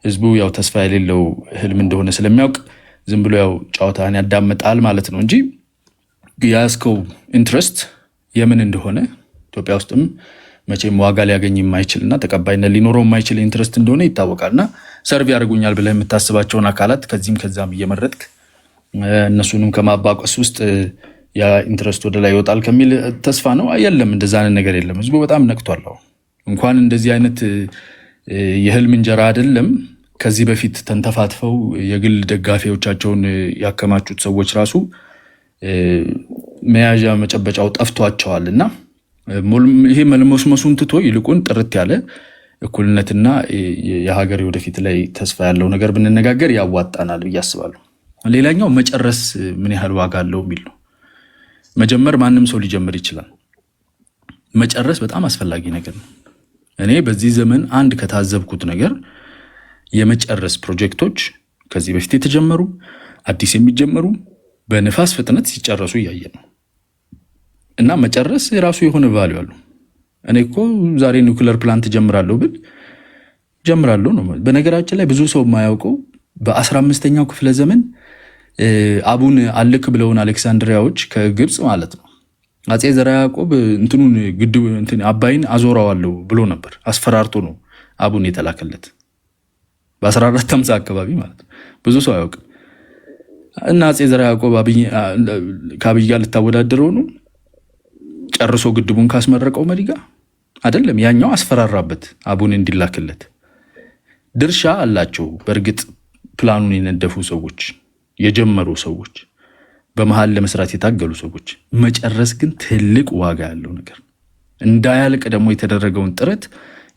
ህዝቡ ያው ተስፋ የሌለው ህልም እንደሆነ ስለሚያውቅ ዝም ብሎ ያው ጫዋታን ያዳምጣል ማለት ነው እንጂ ያስከው ኢንትረስት የምን እንደሆነ ኢትዮጵያ ውስጥም መቼም ዋጋ ሊያገኝ የማይችልና ተቀባይነት ሊኖረው የማይችል ኢንትረስት እንደሆነ ይታወቃልና ሰርቭ ያደርጉኛል ብለህ የምታስባቸውን አካላት ከዚህም ከዛም እየመረጥክ እነሱንም ከማባቀስ ውስጥ ያ ኢንትረስት ወደ ላይ ይወጣል ከሚል ተስፋ ነው። የለም እንደዛ አይነት ነገር የለም። ህዝቡ በጣም ነቅቷል። እንኳን እንደዚህ አይነት የህልም እንጀራ አይደለም ከዚህ በፊት ተንተፋትፈው የግል ደጋፊዎቻቸውን ያከማቹት ሰዎች ራሱ መያዣ መጨበጫው ጠፍቷቸዋልና ይሄ መልመስመሱን ትቶ ይልቁን ጥርት ያለ እኩልነትና የሀገር ወደፊት ላይ ተስፋ ያለው ነገር ብንነጋገር ያዋጣናል ብዬ አስባለሁ። ሌላኛው መጨረስ ምን ያህል ዋጋ አለው የሚል ነው። መጀመር ማንም ሰው ሊጀምር ይችላል። መጨረስ በጣም አስፈላጊ ነገር ነው። እኔ በዚህ ዘመን አንድ ከታዘብኩት ነገር የመጨረስ ፕሮጀክቶች ከዚህ በፊት የተጀመሩ አዲስ የሚጀመሩ በንፋስ ፍጥነት ሲጨረሱ እያየ ነው እና መጨረስ የራሱ የሆነ ቫልዩ አለው። እኔ እኮ ዛሬ ኒውክለር ፕላንት ጀምራለሁ ብል ጀምራለሁ ነው። በነገራችን ላይ ብዙ ሰው የማያውቀው በ15ኛው ክፍለ ዘመን አቡን አልክ ብለውን አሌክሳንድሪያዎች ከግብፅ ማለት ነው አጼ ዘርዓ ያዕቆብ እንትኑን ግድብ እንትን አባይን አዞራዋለሁ ብሎ ነበር። አስፈራርቶ ነው አቡን የተላከለት በ1450 አካባቢ ማለት ነው። ብዙ ሰው አያውቅም። እና አጼ ዘርዓ ያዕቆብ ከአብይ ጋር ልታወዳደረው ነው ጨርሶ ግድቡን ካስመረቀው መሪ ጋር አይደለም። ያኛው አስፈራራበት አቡን እንዲላክለት። ድርሻ አላቸው በእርግጥ ፕላኑን የነደፉ ሰዎች፣ የጀመሩ ሰዎች፣ በመሃል ለመስራት የታገሉ ሰዎች። መጨረስ ግን ትልቅ ዋጋ ያለው ነገር እንዳያልቅ ደግሞ የተደረገውን ጥረት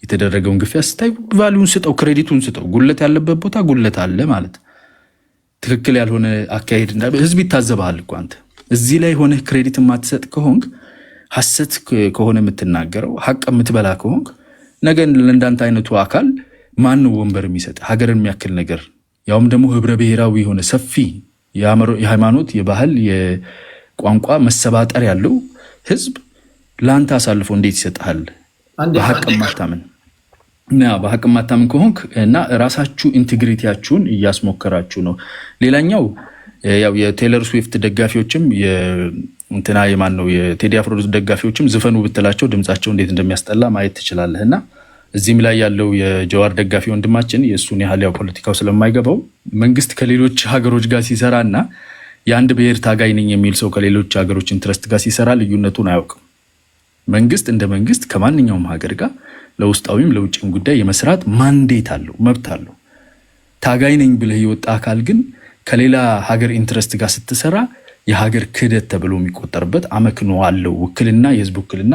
የተደረገውን ግፊያ ስታይ ቫልዩን ስጠው፣ ክሬዲቱን ስጠው። ጉለት ያለበት ቦታ ጉለት አለ ማለት ትክክል ያልሆነ አካሄድ ህዝብ ይታዘባል እኮ አንተ እዚህ ላይ ሆነ ክሬዲት የማትሰጥ ከሆንክ ሐሰት ከሆነ የምትናገረው ሐቅ የምትበላ ከሆንክ ነገ ለእንዳንተ አይነቱ አካል ማን ነው ወንበር የሚሰጥ? ሀገርን የሚያክል ነገር ያውም ደግሞ ህብረ ብሔራዊ የሆነ ሰፊ የሃይማኖት የባህል የቋንቋ መሰባጠር ያለው ህዝብ ለአንተ አሳልፎ እንዴት ይሰጥሃል? በሐቅ ማታምን እና በሐቅ ማታምን ከሆንክ እና ራሳችሁ ኢንቴግሪቲያችሁን እያስሞከራችሁ ነው። ሌላኛው ያው የቴይለር ስዊፍት ደጋፊዎችም እንትና የማን ነው የቴዲ አፍሮ ደጋፊዎችም ዝፈኑ ብትላቸው ድምጻቸው እንዴት እንደሚያስጠላ ማየት ትችላለህና እዚህም ላይ ያለው የጀዋር ደጋፊ ወንድማችን የሱን ያህል ያው ፖለቲካው ስለማይገባው መንግስት ከሌሎች ሀገሮች ጋር ሲሰራና የአንድ ብሔር ታጋይ ነኝ የሚል ሰው ከሌሎች ሀገሮች ኢንትረስት ጋር ሲሰራ ልዩነቱን አያውቅም። መንግስት እንደ መንግስት ከማንኛውም ሀገር ጋር ለውስጣዊም ለውጭም ጉዳይ የመስራት ማንዴት አለው፣ መብት አለው። ታጋይ ነኝ ብለህ የወጣ አካል ግን ከሌላ ሀገር ኢንትረስት ጋር ስትሰራ የሀገር ክህደት ተብሎ የሚቆጠርበት አመክኖ አለው። ውክልና የህዝብ ውክልና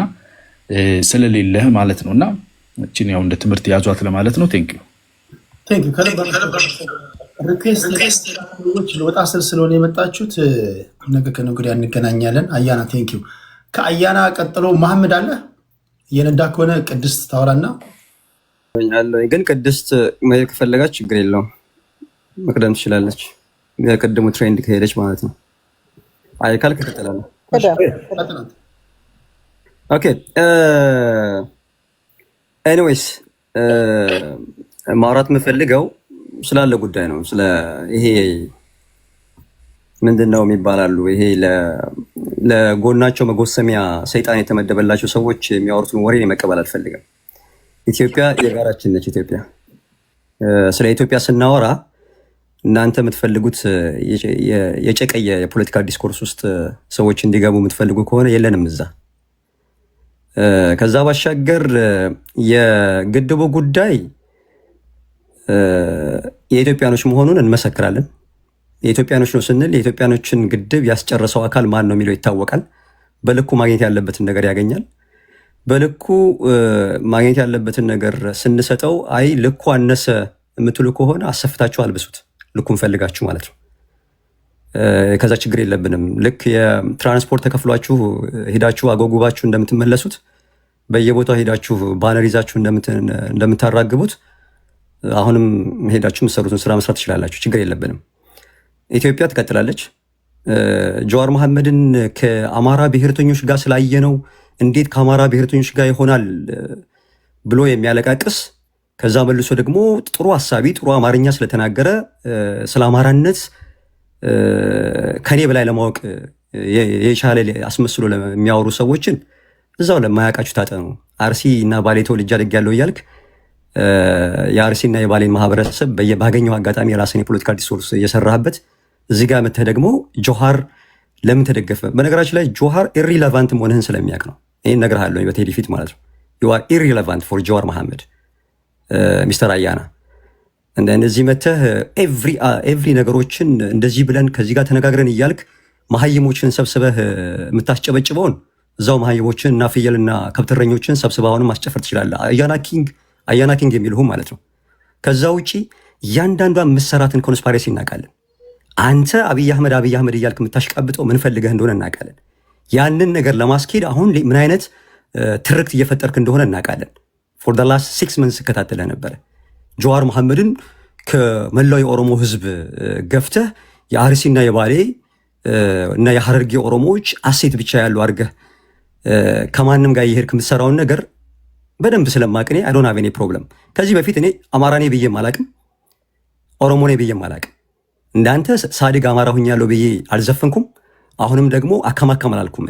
ስለሌለህ ማለት ነውና እቺን ያው እንደ ትምህርት ያዟት ለማለት ነው። ቴንክ ዩ ሪኩዌስት ለወጣ ስል ስለሆነ የመጣችሁት ነገ ከነገ ወዲያ እንገናኛለን። አያና ቴንክ ዩ። ከአያና ቀጥሎ መሐመድ አለ እየነዳ ከሆነ ቅድስት ታወራና ግን ቅድስት መሄድ ከፈለጋች ችግር የለውም መቅደም ትችላለች። የቅድሙ ትሬንድ ከሄደች ማለት ነው። አይ ካልክ ትቀጥላለህ። ኦኬ ኤኒዌይስ ማውራት የምፈልገው ስላለ ጉዳይ ነው። ስለ ይሄ ምንድነው የሚባላሉ ይሄ ለጎናቸው መጎሰሚያ ሰይጣን የተመደበላቸው ሰዎች የሚያወሩትን ወሬ መቀበል አልፈልግም። ኢትዮጵያ የጋራችን ነች። ኢትዮጵያ ስለ ኢትዮጵያ ስናወራ እናንተ የምትፈልጉት የጨቀየ የፖለቲካ ዲስኮርስ ውስጥ ሰዎች እንዲገቡ የምትፈልጉ ከሆነ የለንም እዛ። ከዛ ባሻገር የግድቡ ጉዳይ የኢትዮጵያኖች መሆኑን እንመሰክራለን። የኢትዮጵያኖች ነው ስንል የኢትዮጵያኖችን ግድብ ያስጨረሰው አካል ማን ነው የሚለው ይታወቃል። በልኩ ማግኘት ያለበትን ነገር ያገኛል። በልኩ ማግኘት ያለበትን ነገር ስንሰጠው አይ ልኩ አነሰ የምትሉ ከሆነ አሰፍታችሁ አልብሱት፣ ልኩን ፈልጋችሁ ማለት ነው። ከዛ ችግር የለብንም። ልክ የትራንስፖርት ተከፍሏችሁ ሄዳችሁ አጓጉባችሁ እንደምትመለሱት በየቦታው ሄዳችሁ ባነር ይዛችሁ እንደምታራግቡት አሁንም ሄዳችሁ የምትሰሩትን ስራ መስራት ትችላላችሁ። ችግር የለብንም። ኢትዮጵያ ትቀጥላለች። ጀዋር መሐመድን ከአማራ ብሔርተኞች ጋር ስላየነው እንዴት ከአማራ ብሔርተኞች ጋር ይሆናል ብሎ የሚያለቃቅስ ከዛ መልሶ ደግሞ ጥሩ ሀሳቢ ጥሩ አማርኛ ስለተናገረ ስለ አማራነት ከኔ በላይ ለማወቅ የቻለ አስመስሎ የሚያወሩ ሰዎችን እዛው ለማያውቃችሁ ታጠኑ። አርሲ እና ባሌ ተወልጄ አድጌያለሁ እያልክ የአርሲና የባሌን ማህበረሰብ ባገኘው አጋጣሚ የራስን የፖለቲካ ዲስኮርስ እየሰራህበት እዚህ ጋር መተህ ደግሞ ጆሃር ለምን ተደገፈ? በነገራችን ላይ ጆሃር ኢሪሌቫንት መሆንህን ስለሚያውቅ ነው። ይህን እነግርሃለሁ በቴዲ ፊት ማለት ነው። ዩ አር ኢሪሌቫንት ፎር ጆዋር መሐመድ ሚስተር አያና። እንደዚህ መተህ ኤቭሪ ነገሮችን እንደዚህ ብለን ከዚህ ጋር ተነጋግረን እያልክ መሀይሞችን ሰብስበህ የምታስጨበጭበውን እዛው መሀይሞችን እና ፍየልና ከብትረኞችን ሰብስበውንም ማስጨፈር ትችላለህ። አያና ኪንግ የሚልሁም ማለት ነው። ከዛ ውጪ እያንዳንዷን መሰራትን ኮንስፓይረሲ እናውቃለን። አንተ አብይ አህመድ እያልክ የምታሽቃብጠው ምን ፈልገህ እንደሆነ እናውቃለን። ያንን ነገር ለማስኬድ አሁን ምን አይነት ትርክት እየፈጠርክ እንደሆነ እናውቃለን። ፎር ዘ ላስት 6 መንths ስከታተልህ ነበረ። ጀዋር መሐመድን ከመላው የኦሮሞ ህዝብ ገፍተህ የአርሲና የባሌ እና የሐረርጌ ኦሮሞዎች አሴት ብቻ ያለው አድርገህ ከማንም ጋር የሄድክ የምትሰራውን ነገር በደንብ ስለማቅኔ አይ ዶንት ሃቭ ኤኒ ፕሮብለም። ከዚህ በፊት እኔ አማራ ነኝ ብዬም አላቅም፣ ኦሮሞ ነኝ ብዬም አላቅም። እንዳንተ ሳድግ አማራ ሁኛለሁ ብዬ አልዘፈንኩም። አሁንም ደግሞ አከማከም አላልኩም።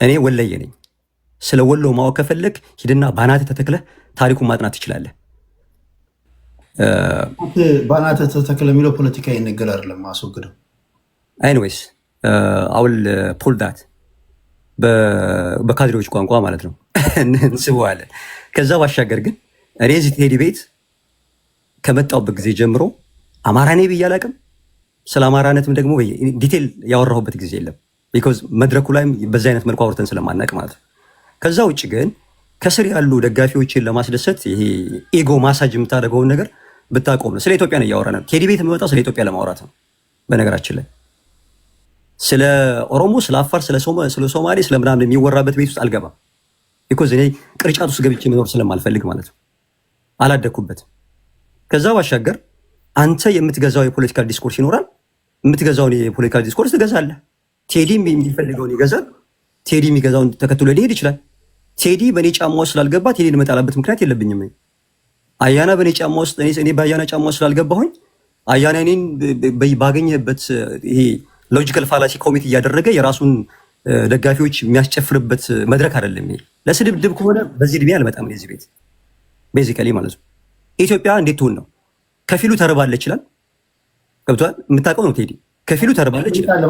እኔ ወለየ ነኝ። ስለ ወሎ ማወቅ ከፈለክ ሂድና ባናተ ተተክለህ ታሪኩን ማጥናት ትችላለህ። ባናተ ተተክለ የሚለው ፖለቲካ ይነገር አይደለም፣ ማስወግደው። ኤኒዌይስ አውል ፑል ዳት በካድሬዎች ቋንቋ ማለት ነው እንስበዋለን። ከዛ ባሻገር ግን እኔ እዚህ ቴዲ ቤት ከመጣሁበት ጊዜ ጀምሮ አማራ ነኝ ብዬ አላቅም። ስለ አማራነትም ደግሞ ዲቴል ያወራሁበት ጊዜ የለም። ቢኮዝ መድረኩ ላይም በዛ አይነት መልኩ አውርተን ስለማናቅ ማለት ነው። ከዛ ውጭ ግን ከስር ያሉ ደጋፊዎችን ለማስደሰት ይሄ ኢጎ ማሳጅ የምታደርገውን ነገር ብታቆም ነው። ስለ ኢትዮጵያ ነው እያወራ ነው። ቴዲ ቤት የምመጣው ስለ ኢትዮጵያ ለማውራት ነው። በነገራችን ላይ ስለ ኦሮሞ፣ ስለ አፋር፣ ስለ ሶማሌ፣ ስለ ምናምን የሚወራበት ቤት ውስጥ አልገባም። ቢኮዝ እኔ ቅርጫት ውስጥ ገብቼ መኖር ስለማልፈልግ ማለት ነው። አላደግኩበትም። ከዛ ባሻገር አንተ የምትገዛው የፖለቲካ ዲስኮርስ ይኖራል። የምትገዛውን የፖለቲካ ዲስኮርስ ትገዛለህ። ቴዲ የሚፈልገውን ይገዛል። ቴዲ የሚገዛውን ተከትሎ ሊሄድ ይችላል። ቴዲ በእኔ ጫማ ውስጥ ስላልገባ ቴዲ ልመጣላበት ምክንያት የለብኝም። አያና በእኔ ጫማ ውስጥ እኔ በአያና ጫማ ውስጥ ስላልገባሁኝ አያና እኔን ባገኘበት ይሄ ሎጂካል ፋላሲ ኮሚት እያደረገ የራሱን ደጋፊዎች የሚያስጨፍርበት መድረክ አይደለም። ይሄ ለስድብድብ ከሆነ በዚህ እድሜ አልመጣም እዚህ ቤት ቤዚካሊ ማለት ነው። ኢትዮጵያ እንዴት ትሆን ነው? ከፊሉ ተርባለች ይችላል። ገብቷል? የምታውቀው ነው ቴዲ ከፊሉ ተርባለች ይችላል።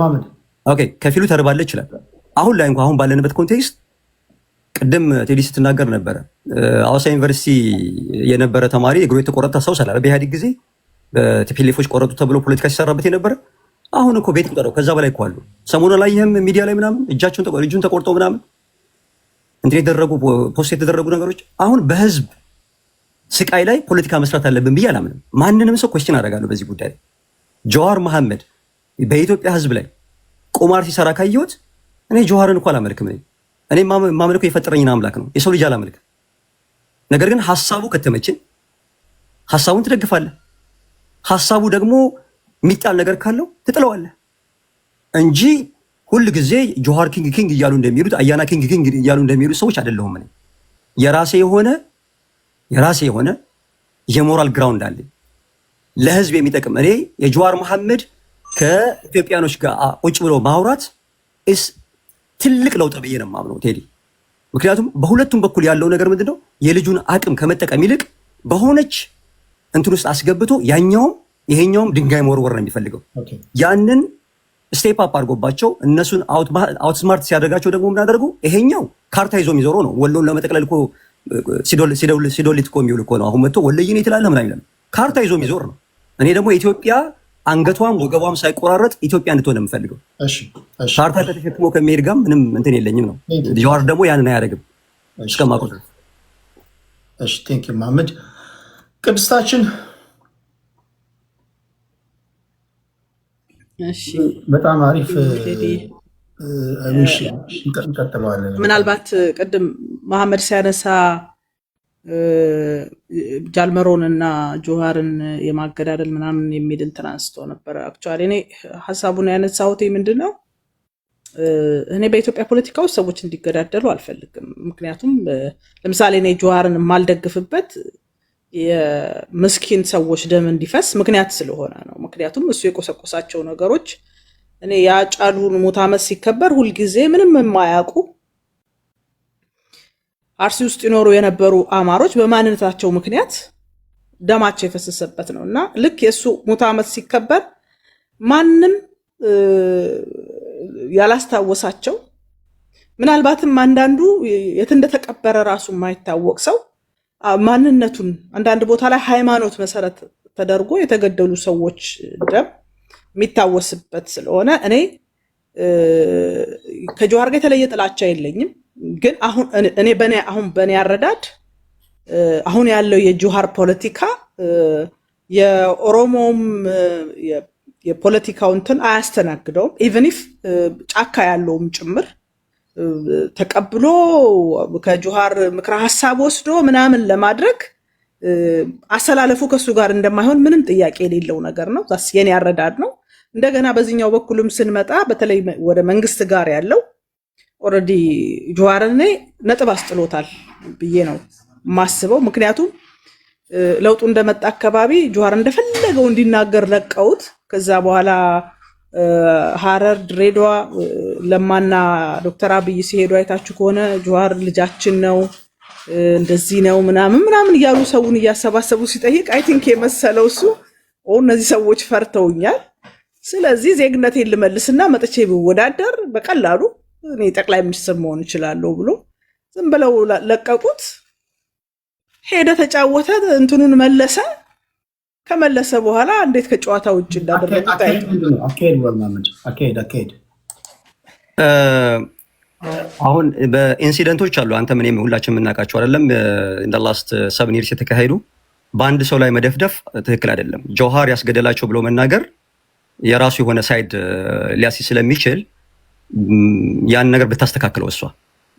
ኦኬ ከፊሉ ተርባለች ይችላል። አሁን ላይ እንኳን አሁን ባለንበት ኮንቴክስት ቅድም ቴዲ ስትናገር ነበረ። ሐዋሳ ዩኒቨርሲቲ የነበረ ተማሪ እግሩ የተቆረጠ ሰው ሰላለ በኢህአዴግ ጊዜ በቲፒኤልኤፎች ቆረጡ ተብሎ ፖለቲካ ሲሰራበት የነበረ አሁን እኮ ቤት ቆጠረው ከዛ በላይ እኮ አሉ። ሰሞኑን ላይ ይሄም ሚዲያ ላይ ምናምን እጁን ተቆርጦ ምናምን እንትን የተደረጉ ፖስት የተደረጉ ነገሮች አሁን በህዝብ ስቃይ ላይ ፖለቲካ መስራት አለብን ብዬ አላምንም። ማንንም ሰው ኮስችን አደርጋለሁ በዚህ ጉዳይ ላይ። ጀዋር መሐመድ በኢትዮጵያ ህዝብ ላይ ቁማር ሲሰራ ካየሁት እኔ ጀዋርን እኮ አላመልክም። እኔ ማመልከው የፈጠረኝን አምላክ ነው፣ የሰው ልጅ አላመልክም። ነገር ግን ሀሳቡ ከተመችን ሀሳቡን ትደግፋለህ። ሀሳቡ ደግሞ የሚጣል ነገር ካለው ትጥለዋለህ እንጂ ሁል ጊዜ ጆሃር ኪንግ እያሉ እንደሚሉት አያና ኪንግ እያሉ እንደሚሉት ሰዎች አይደለሁም። እኔ የራሴ የሆነ የሞራል ግራውንድ አለ ለህዝብ የሚጠቅም። እኔ የጀዋር መሐመድ ከኢትዮጵያኖች ጋር ቁጭ ብሎ ማውራት ትልቅ ለውጥ ብዬ ነው የማምነው ቴዲ። ምክንያቱም በሁለቱም በኩል ያለው ነገር ምንድነው የልጁን አቅም ከመጠቀም ይልቅ በሆነች እንትን ውስጥ አስገብቶ ያኛውም ይሄኛውም ድንጋይ መወርወር ነው የሚፈልገው። ያንን ስቴፕ አፕ አድርጎባቸው እነሱን አውት ስማርት ሲያደርጋቸው ደግሞ ምናደርጉ ይሄኛው ካርታ ይዞ የሚዞረው ነው። ወሎን ለመጠቅለል እኮ ሲዶሊት እኮ የሚውል እኮ ነው። አሁን መጥቶ ወለይን ትላለህ ምናምን ይላል። ካርታ ይዞ የሚዞር ነው። እኔ ደግሞ ኢትዮጵያ አንገቷም ወገቧም ሳይቆራረጥ ኢትዮጵያ እንድትሆን የምፈልገው። ካርታ ተሸክሞ ከሚሄድ ጋር ምንም እንትን የለኝም ነው። ጀዋር ደግሞ ያንን አያደርግም እስከማውቀው ድረስ። እሺ ቴንክ ዩ መሐመድ። ቅድስታችን በጣም አሪፍ እንቀጥለዋለን። ምናልባት ቅድም መሐመድ ሲያነሳ ጃልመሮን እና ጆሃርን የማገዳደል ምናምን የሚል እንትን አንስቶ ነበረ። አክቹዋሊ እኔ ሀሳቡን ያነሳሁት ምንድን ነው፣ እኔ በኢትዮጵያ ፖለቲካ ውስጥ ሰዎች እንዲገዳደሉ አልፈልግም። ምክንያቱም ለምሳሌ እኔ ጆሃርን የማልደግፍበት የምስኪን ሰዎች ደም እንዲፈስ ምክንያት ስለሆነ ነው። ምክንያቱም እሱ የቆሰቆሳቸው ነገሮች እኔ የአጫሉን ሙት ዓመት ሲከበር ሁልጊዜ ምንም የማያውቁ አርሲ ውስጥ ይኖሩ የነበሩ አማሮች በማንነታቸው ምክንያት ደማቸው የፈሰሰበት ነው እና ልክ የእሱ ሙት ዓመት ሲከበር ማንም ያላስታወሳቸው፣ ምናልባትም አንዳንዱ የት እንደተቀበረ ራሱ የማይታወቅ ሰው ማንነቱን አንዳንድ ቦታ ላይ ሃይማኖት መሰረት ተደርጎ የተገደሉ ሰዎች ደም የሚታወስበት ስለሆነ እኔ ከጆሃር ጋር የተለየ ጥላቻ የለኝም። ግን አሁን በእኔ አረዳድ አሁን ያለው የጆሃር ፖለቲካ የኦሮሞም የፖለቲካው እንትን አያስተናግደውም። ኢቨን ኢፍ ጫካ ያለውም ጭምር ተቀብሎ ከጆሃር ምክረ ሀሳብ ወስዶ ምናምን ለማድረግ አሰላለፉ ከሱ ጋር እንደማይሆን ምንም ጥያቄ የሌለው ነገር ነው። ዛስ የኔ ያረዳድ ነው። እንደገና በዚህኛው በኩልም ስንመጣ በተለይ ወደ መንግስት ጋር ያለው ኦልሬዲ ጀዋርን ነጥብ አስጥሎታል ብዬ ነው ማስበው። ምክንያቱም ለውጡ እንደመጣ አካባቢ ጀዋር እንደፈለገው እንዲናገር ለቀውት ከዛ በኋላ ሐረር፣ ድሬዳዋ ለማና ዶክተር አብይ ሲሄዱ አይታችሁ ከሆነ ጀዋር ልጃችን ነው እንደዚህ ነው ምናምን እያሉ ሰውን እያሰባሰቡ ሲጠይቅ አይ ቲንክ የመሰለው እሱ እነዚህ ሰዎች ፈርተውኛል፣ ስለዚህ ዜግነቴን ልመልስና መጥቼ ብወዳደር በቀላሉ እኔ ጠቅላይ ሚኒስትር መሆን እችላለሁ ብሎ ዝም ብለው ለቀቁት። ሄደ፣ ተጫወተ፣ እንትኑን መለሰ። ከመለሰ በኋላ እንዴት ከጨዋታ ውጭ እንዳደረጉት አካሄድ አሁን በኢንሲደንቶች አሉ። አንተ ምንም ሁላችን የምናውቃቸው አይደለም። እንደ ላስት 7 years የተካሄዱ በአንድ ሰው ላይ መደፍደፍ ትክክል አይደለም። ጀዋር ያስገደላቸው ብሎ መናገር የራሱ የሆነ ሳይድ ሊያስይዝ ስለሚችል ያን ነገር ብታስተካክለው እሷ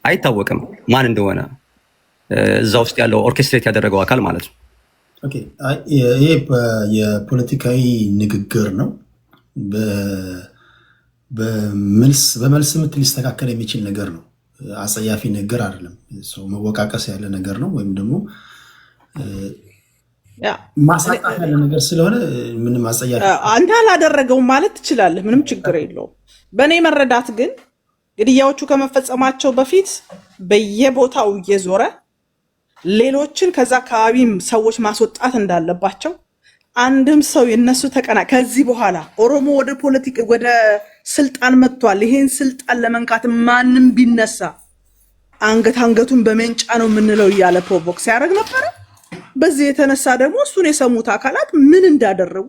አይታወቅም ማን እንደሆነ እዛ ውስጥ ያለው ኦርኬስትሬት ያደረገው አካል ማለት ነው። ኦኬ ይሄ የፖለቲካዊ ንግግር ነው። በመልስ ምት ሊስተካከል የሚችል ነገር ነው። አጸያፊ ነገር አይደለም። ሰው መወቃቀስ ያለ ነገር ነው፣ ወይም ደግሞ ማሳጣት ያለ ነገር ስለሆነ ምንም አጸያፊ አንተ አላደረገውም ማለት ትችላለህ። ምንም ችግር የለውም። በእኔ መረዳት ግን ግድያዎቹ ከመፈጸማቸው በፊት በየቦታው እየዞረ ሌሎችን ከዛ አካባቢ ሰዎች ማስወጣት እንዳለባቸው አንድም ሰው የነሱ ተቀና ከዚህ በኋላ ኦሮሞ ወደ ፖለቲካ ወደ ስልጣን መጥቷል፣ ይሄን ስልጣን ለመንካት ማንም ቢነሳ አንገቱን በመንጫ ነው የምንለው እያለ ፕሮቮክ ሲያደርግ ነበረ። በዚህ የተነሳ ደግሞ እሱን የሰሙት አካላት ምን እንዳደረጉ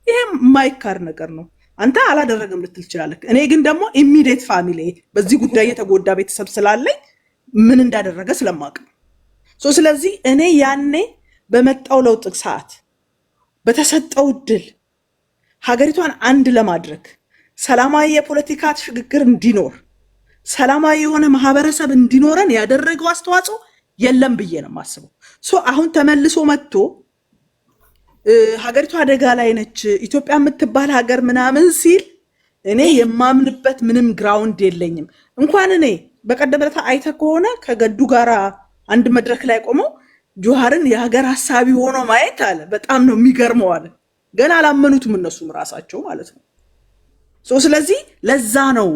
ይሄ ማይካር ነገር ነው። አንተ አላደረገም ልትል ትችላለህ። እኔ ግን ደግሞ ኢሚዲየት ፋሚሊ በዚህ ጉዳይ የተጎዳ ቤተሰብ ስላለኝ ምን እንዳደረገ ስለማውቅ ስለዚህ እኔ ያኔ በመጣው ለውጥ ሰዓት በተሰጠው ድል ሀገሪቷን አንድ ለማድረግ ሰላማዊ የፖለቲካ ሽግግር እንዲኖር ሰላማዊ የሆነ ማህበረሰብ እንዲኖረን ያደረገው አስተዋጽኦ የለም ብዬ ነው የማስበው። አሁን ተመልሶ መጥቶ ሀገሪቷ አደጋ ላይ ነች ኢትዮጵያ የምትባል ሀገር ምናምን ሲል እኔ የማምንበት ምንም ግራውንድ የለኝም። እንኳን እኔ በቀደምታ አይተ ከሆነ ከገዱ ጋራ አንድ መድረክ ላይ ቆመው ጀዋርን የሀገር ሐሳቢ ሆኖ ማየት አለ በጣም ነው የሚገርመው አለ። ገና አላመኑትም እነሱም ራሳቸው ማለት ነው። ስለዚህ ለዛ ነው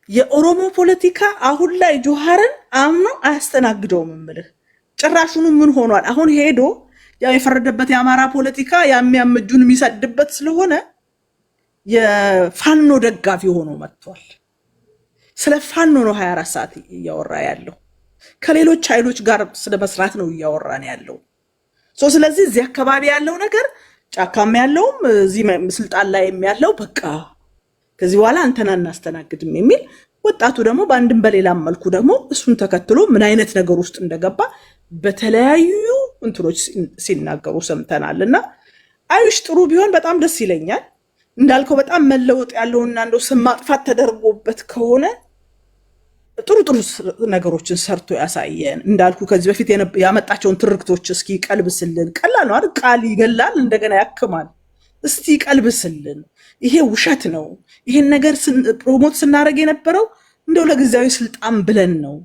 የኦሮሞ ፖለቲካ አሁን ላይ ጀዋርን አምኖ አያስተናግደውም የምልህ። ጭራሹኑ ምን ሆኗል አሁን ሄዶ ያው የፈረደበት የአማራ ፖለቲካ የሚያምጁን የሚሰድበት ስለሆነ የፋኖ ደጋፊ ሆኖ መጥቷል። ስለ ፋኖ ነው 24 ሰዓት እያወራ ያለው። ከሌሎች ኃይሎች ጋር ስለ መስራት ነው እያወራን ያለው። ስለዚህ እዚህ አካባቢ ያለው ነገር ጫካም ያለውም እዚህ ስልጣን ላይ ያለው በቃ ከዚህ በኋላ አንተና እናስተናግድም የሚል ወጣቱ ደግሞ በአንድም በሌላም መልኩ ደግሞ እሱን ተከትሎ ምን አይነት ነገር ውስጥ እንደገባ በተለያዩ እንትኖች ሲናገሩ ሰምተናልና አይሽ ጥሩ ቢሆን በጣም ደስ ይለኛል። እንዳልከው በጣም መለወጥ ያለውና እንደው ስም ማጥፋት ተደርጎበት ከሆነ ጥሩ ነገሮችን ሰርቶ ያሳየን። እንዳልኩ ከዚህ በፊት ያመጣቸውን ትርክቶች እስኪ ቀልብስልን። ቀላል ነው አይደል? ቃል ይገላል እንደገና ያክማል። እስቲ ቀልብስልን። ይሄ ውሸት ነው። ይሄን ነገር ፕሮሞት ስናደርግ የነበረው እንደው ለጊዜያዊ ስልጣን ብለን ነው።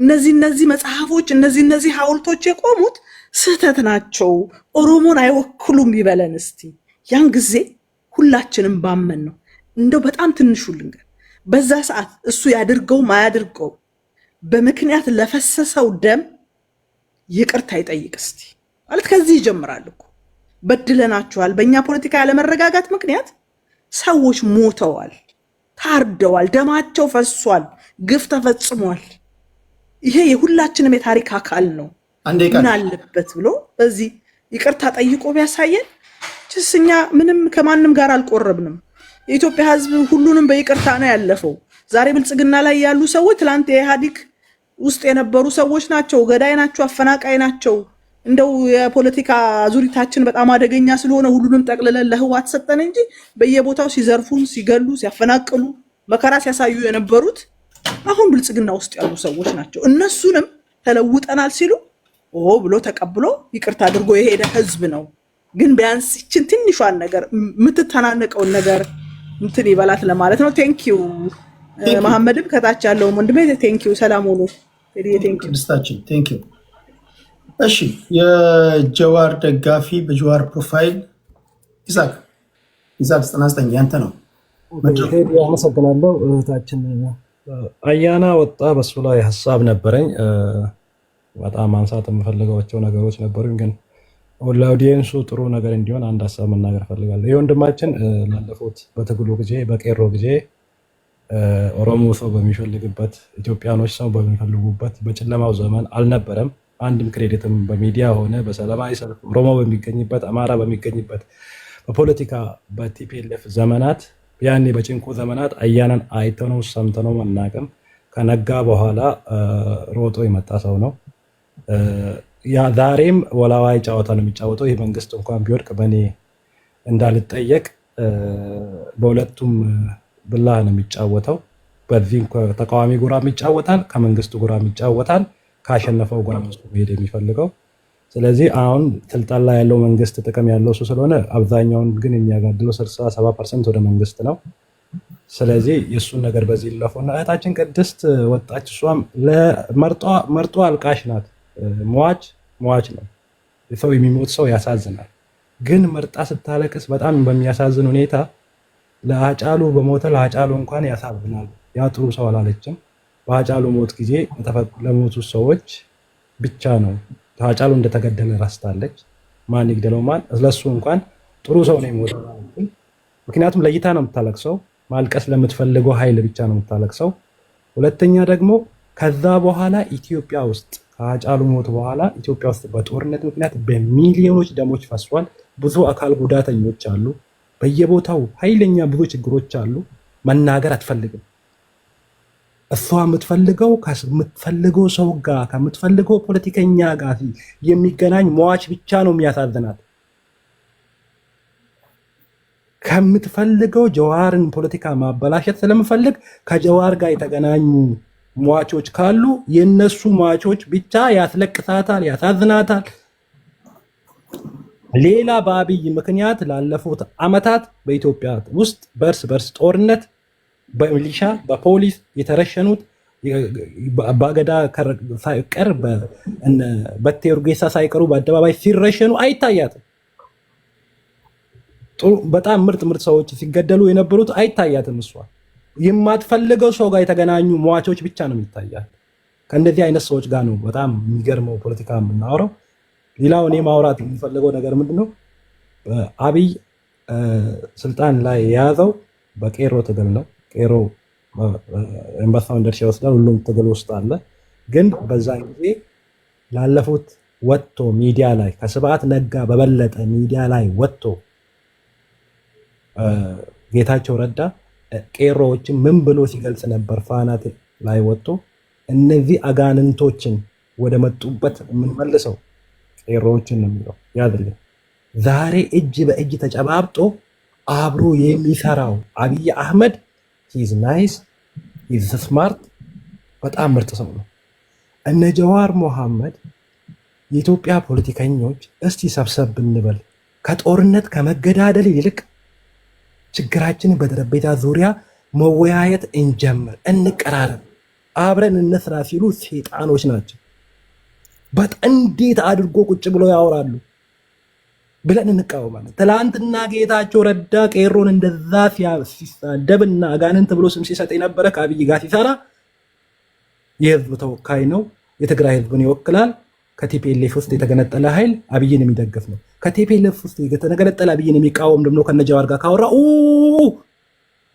እነዚህ መጽሐፎች እነዚህ ሐውልቶች የቆሙት ስህተት ናቸው፣ ኦሮሞን አይወክሉም ይበለን እስቲ። ያን ጊዜ ሁላችንም ባመን ነው። እንደው በጣም ትንሹ ልንገር፣ በዛ ሰዓት እሱ ያድርገው ማያድርገው በምክንያት ለፈሰሰው ደም ይቅርታ ይጠይቅ እስቲ ማለት ከዚህ ይጀምራል እኮ። በድለናቸዋል። በእኛ ፖለቲካ ያለመረጋጋት ምክንያት ሰዎች ሞተዋል፣ ታርደዋል፣ ደማቸው ፈሷል፣ ግፍ ተፈጽሟል። ይሄ የሁላችንም የታሪክ አካል ነው። ምን አለበት ብሎ በዚህ ይቅርታ ጠይቆ ቢያሳየን። እኛ ምንም ከማንም ጋር አልቆረብንም። የኢትዮጵያ ሕዝብ ሁሉንም በይቅርታ ነው ያለፈው። ዛሬ ብልጽግና ላይ ያሉ ሰዎች ትላንት የኢህአዴግ ውስጥ የነበሩ ሰዎች ናቸው፣ ገዳይ ናቸው፣ አፈናቃይ ናቸው። እንደው የፖለቲካ ዙሪታችን በጣም አደገኛ ስለሆነ ሁሉንም ጠቅልለን ለህወሓት ሰጠን እንጂ በየቦታው ሲዘርፉን፣ ሲገሉ፣ ሲያፈናቅሉ መከራ ሲያሳዩ የነበሩት አሁን ብልጽግና ውስጥ ያሉ ሰዎች ናቸው። እነሱንም ተለውጠናል ሲሉ ብሎ ተቀብሎ ይቅርታ አድርጎ የሄደ ህዝብ ነው። ግን ቢያንስ ይችን ትንሿን ነገር የምትተናነቀውን ነገር እንትን ይበላት ለማለት ነው። ቴንኪው መሐመድም ከታች ያለው ወንድሜ ቴንኪው። ሰላም ሁኑ። ቴንኪው ደስታችን ቴንኪው። እሺ የጀዋር ደጋፊ በጀዋር ፕሮፋይል ይዛቅ 99 ያንተ ነው። አመሰግናለሁ። እህታችን አያና ወጣ፣ በሱ ላይ ሀሳብ ነበረኝ። በጣም ማንሳት የምፈልጋቸው ነገሮች ነበሩኝ፣ ግን ለአውዲየንሱ ጥሩ ነገር እንዲሆን አንድ ሀሳብ መናገር ፈልጋለሁ። ይህ ወንድማችን ላለፉት በትግሉ ጊዜ በቄሮ ጊዜ ኦሮሞ ሰው በሚፈልግበት ኢትዮጵያኖች ሰው በሚፈልጉበት በጨለማው ዘመን አልነበረም። አንድም ክሬዲትም በሚዲያ ሆነ በሰላማዊ ሰልፍ ኦሮሞ በሚገኝበት አማራ በሚገኝበት በፖለቲካ በቲፒኤልኤፍ ዘመናት ያኔ በጭንቁ ዘመናት አያናን አይተነው ሰምተነው አናውቅም። ከነጋ በኋላ ሮጦ የመጣ ሰው ነው። ዛሬም ወላዋይ ጨዋታ ነው የሚጫወተው። ይህ መንግስት እንኳን ቢወድቅ በእኔ እንዳልጠየቅ በሁለቱም ብላህ ነው የሚጫወተው። በዚህ ተቃዋሚ ጎራም ይጫወታል፣ ከመንግስቱ ጎራም ይጫወታል። ካሸነፈው ጎራ ውስጥ መሄድ የሚፈልገው። ስለዚህ አሁን ስልጣን ላይ ያለው መንግስት ጥቅም ያለው እሱ ስለሆነ አብዛኛውን ግን የሚያጋድለው 67% ወደ መንግስት ነው። ስለዚህ የእሱን ነገር በዚህ ይለፉና እህታችን ቅድስት ወጣች። እሷም መርጦ አልቃሽ ናት። ሟች ነው። ሰው የሚሞት ሰው ያሳዝናል። ግን መርጣ ስታለቅስ በጣም በሚያሳዝን ሁኔታ ለአጫሉ በሞተ ለአጫሉ እንኳን ያሳዝናል። ያ ጥሩ ሰው አላለችም። በአጫሉ ሞት ጊዜ ለሞቱ ሰዎች ብቻ ነው አጫሉ እንደተገደለ ራስታለች። ማን ይግደለው ማን ስለሱ እንኳን ጥሩ ሰው ነው የሞተው። ምክንያቱም ለይታ ነው የምታለቅሰው። ማልቀስ ለምትፈልገው ኃይል ብቻ ነው የምታለቅሰው። ሁለተኛ ደግሞ ከዛ በኋላ ኢትዮጵያ ውስጥ ከአጫሉ ሞት በኋላ ኢትዮጵያ ውስጥ በጦርነት ምክንያት በሚሊዮኖች ደሞች ፈሷል። ብዙ አካል ጉዳተኞች አሉ። በየቦታው ኃይለኛ ብዙ ችግሮች አሉ። መናገር አትፈልግም። እሷ ከምትፈልገው ሰው ጋር ከምትፈልገው ፖለቲከኛ ጋር የሚገናኝ ሟች ብቻ ነው የሚያሳዝናት። ከምትፈልገው ጀዋርን ፖለቲካ ማበላሸት ስለምፈልግ ከጀዋር ጋር የተገናኙ ሟቾች ካሉ የነሱ ሟቾች ብቻ ያስለቅሳታል፣ ያሳዝናታል። ሌላ በአብይ ምክንያት ላለፉት ዓመታት በኢትዮጵያ ውስጥ በርስ ጦርነት በሚሊሻ በፖሊስ የተረሸኑት በአገዳ ሳይቀር በቴ ኡርጌሳ ሳይቀሩ በአደባባይ ሲረሸኑ አይታያትም። በጣም ምርጥ ሰዎች ሲገደሉ የነበሩት አይታያትም። እሷ የማትፈልገው ሰው ጋር የተገናኙ ሟቾች ብቻ ነው የሚታያት። ከእንደዚህ አይነት ሰዎች ጋር ነው በጣም የሚገርመው ፖለቲካ የምናወራው። ሌላው እኔ ማውራት የሚፈልገው ነገር ምንድነው? አብይ ስልጣን ላይ የያዘው በቄሮ ትግል ነው። ቄሮ ኤምባሳውን ድርሻ ይወስዳል። ሁሉም ትግል ውስጥ አለ። ግን በዛን ጊዜ ላለፉት ወጥቶ ሚዲያ ላይ ከስብዓት ነጋ በበለጠ ሚዲያ ላይ ወጥቶ ጌታቸው ረዳ ቄሮዎችን ምን ብሎ ሲገልጽ ነበር? ፋናት ላይ ወጥቶ እነዚህ አጋንንቶችን ወደ መጡበት የምንመልሰው ቄሮዎችን ነው የሚለው ያድርግ። ዛሬ እጅ በእጅ ተጨባብጦ አብሮ የሚሰራው አብይ አህመድ ሂዝ ናይስ ሂዝ ስማርት፣ በጣም ምርጥ ሰው ነው። እነ ጀዋር መሐመድ የኢትዮጵያ ፖለቲከኞች እስቲ ሰብሰብ ብንበል፣ ከጦርነት ከመገዳደል ይልቅ ችግራችንን በጠረጴዛ ዙሪያ መወያየት እንጀምር፣ እንቀራረብ፣ አብረን እንስራ ሲሉ ሴጣኖች ናቸው። እንዴት አድርጎ ቁጭ ብለው ያወራሉ ብለን እንቃወማለን። ትላንትና ጌታቸው ረዳ ቄሮን እንደዛ ሲሳደብና አጋንንት ብሎ ስም ሲሰጥ የነበረ ከአብይ ጋር ሲሰራ የህዝብ ተወካይ ነው፣ የትግራይ ህዝብን ይወክላል። ከቲፒኤልኤፍ ውስጥ የተገነጠለ ኃይል አብይን የሚደግፍ ነው። ከቲፒኤልኤፍ ውስጥ የተገነጠለ አብይን የሚቃወም ደግሞ ከነጀዋር ጋር ካወራ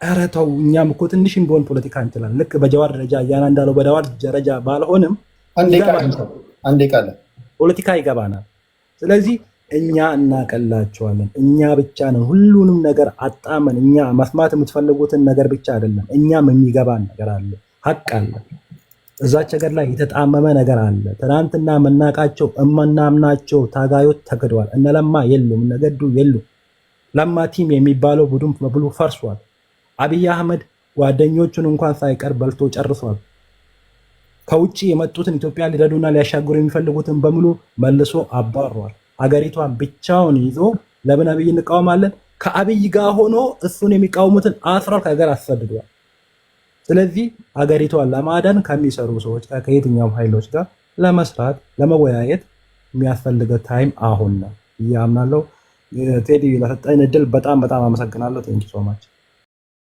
ኧረ ተው፣ እኛም እኮ ትንሽም ቢሆን ፖለቲካ እንችላለን። ልክ በጀዋር ደረጃ እያና እንዳለው በጀዋር ደረጃ ባልሆንም አንዴ ቃለ ፖለቲካ ይገባናል። ስለዚህ እኛ እናቀላቸዋለን። እኛ ብቻ ነን ሁሉንም ነገር አጣመን። እኛ መስማት የምትፈልጉትን ነገር ብቻ አይደለም፣ እኛም የሚገባን ነገር አለ፣ ሀቅ አለ። እዛች ሀገር ላይ የተጣመመ ነገር አለ። ትናንትና የምናውቃቸው እምናምናቸው ታጋዮች ተገደዋል። እነ ለማ የሉም፣ እነ ገዱ የሉም። ለማ ቲም የሚባለው ቡድን በብሉ ፈርሷል። አብይ አህመድ ጓደኞቹን እንኳን ሳይቀር በልቶ ጨርሷል። ከውጭ የመጡትን ኢትዮጵያ ሊረዱና ሊያሻግሩ የሚፈልጉትን በሙሉ መልሶ አባሯል። አገሪቷን ብቻውን ይዞ ለምን አብይ እንቃወማለን? ከአብይ ጋር ሆኖ እሱን የሚቃወሙትን አስሯል፣ ከሀገር አሰድዷል። ስለዚህ አገሪቷን ለማዳን ከሚሰሩ ሰዎች ጋር ከየትኛውም ኃይሎች ጋር ለመስራት ለመወያየት የሚያስፈልገው ታይም አሁን ነው እያምናለሁ። ቴዲ ለሰጠኝ እድል በጣም በጣም አመሰግናለሁ። ቴንኪ ሶ ማች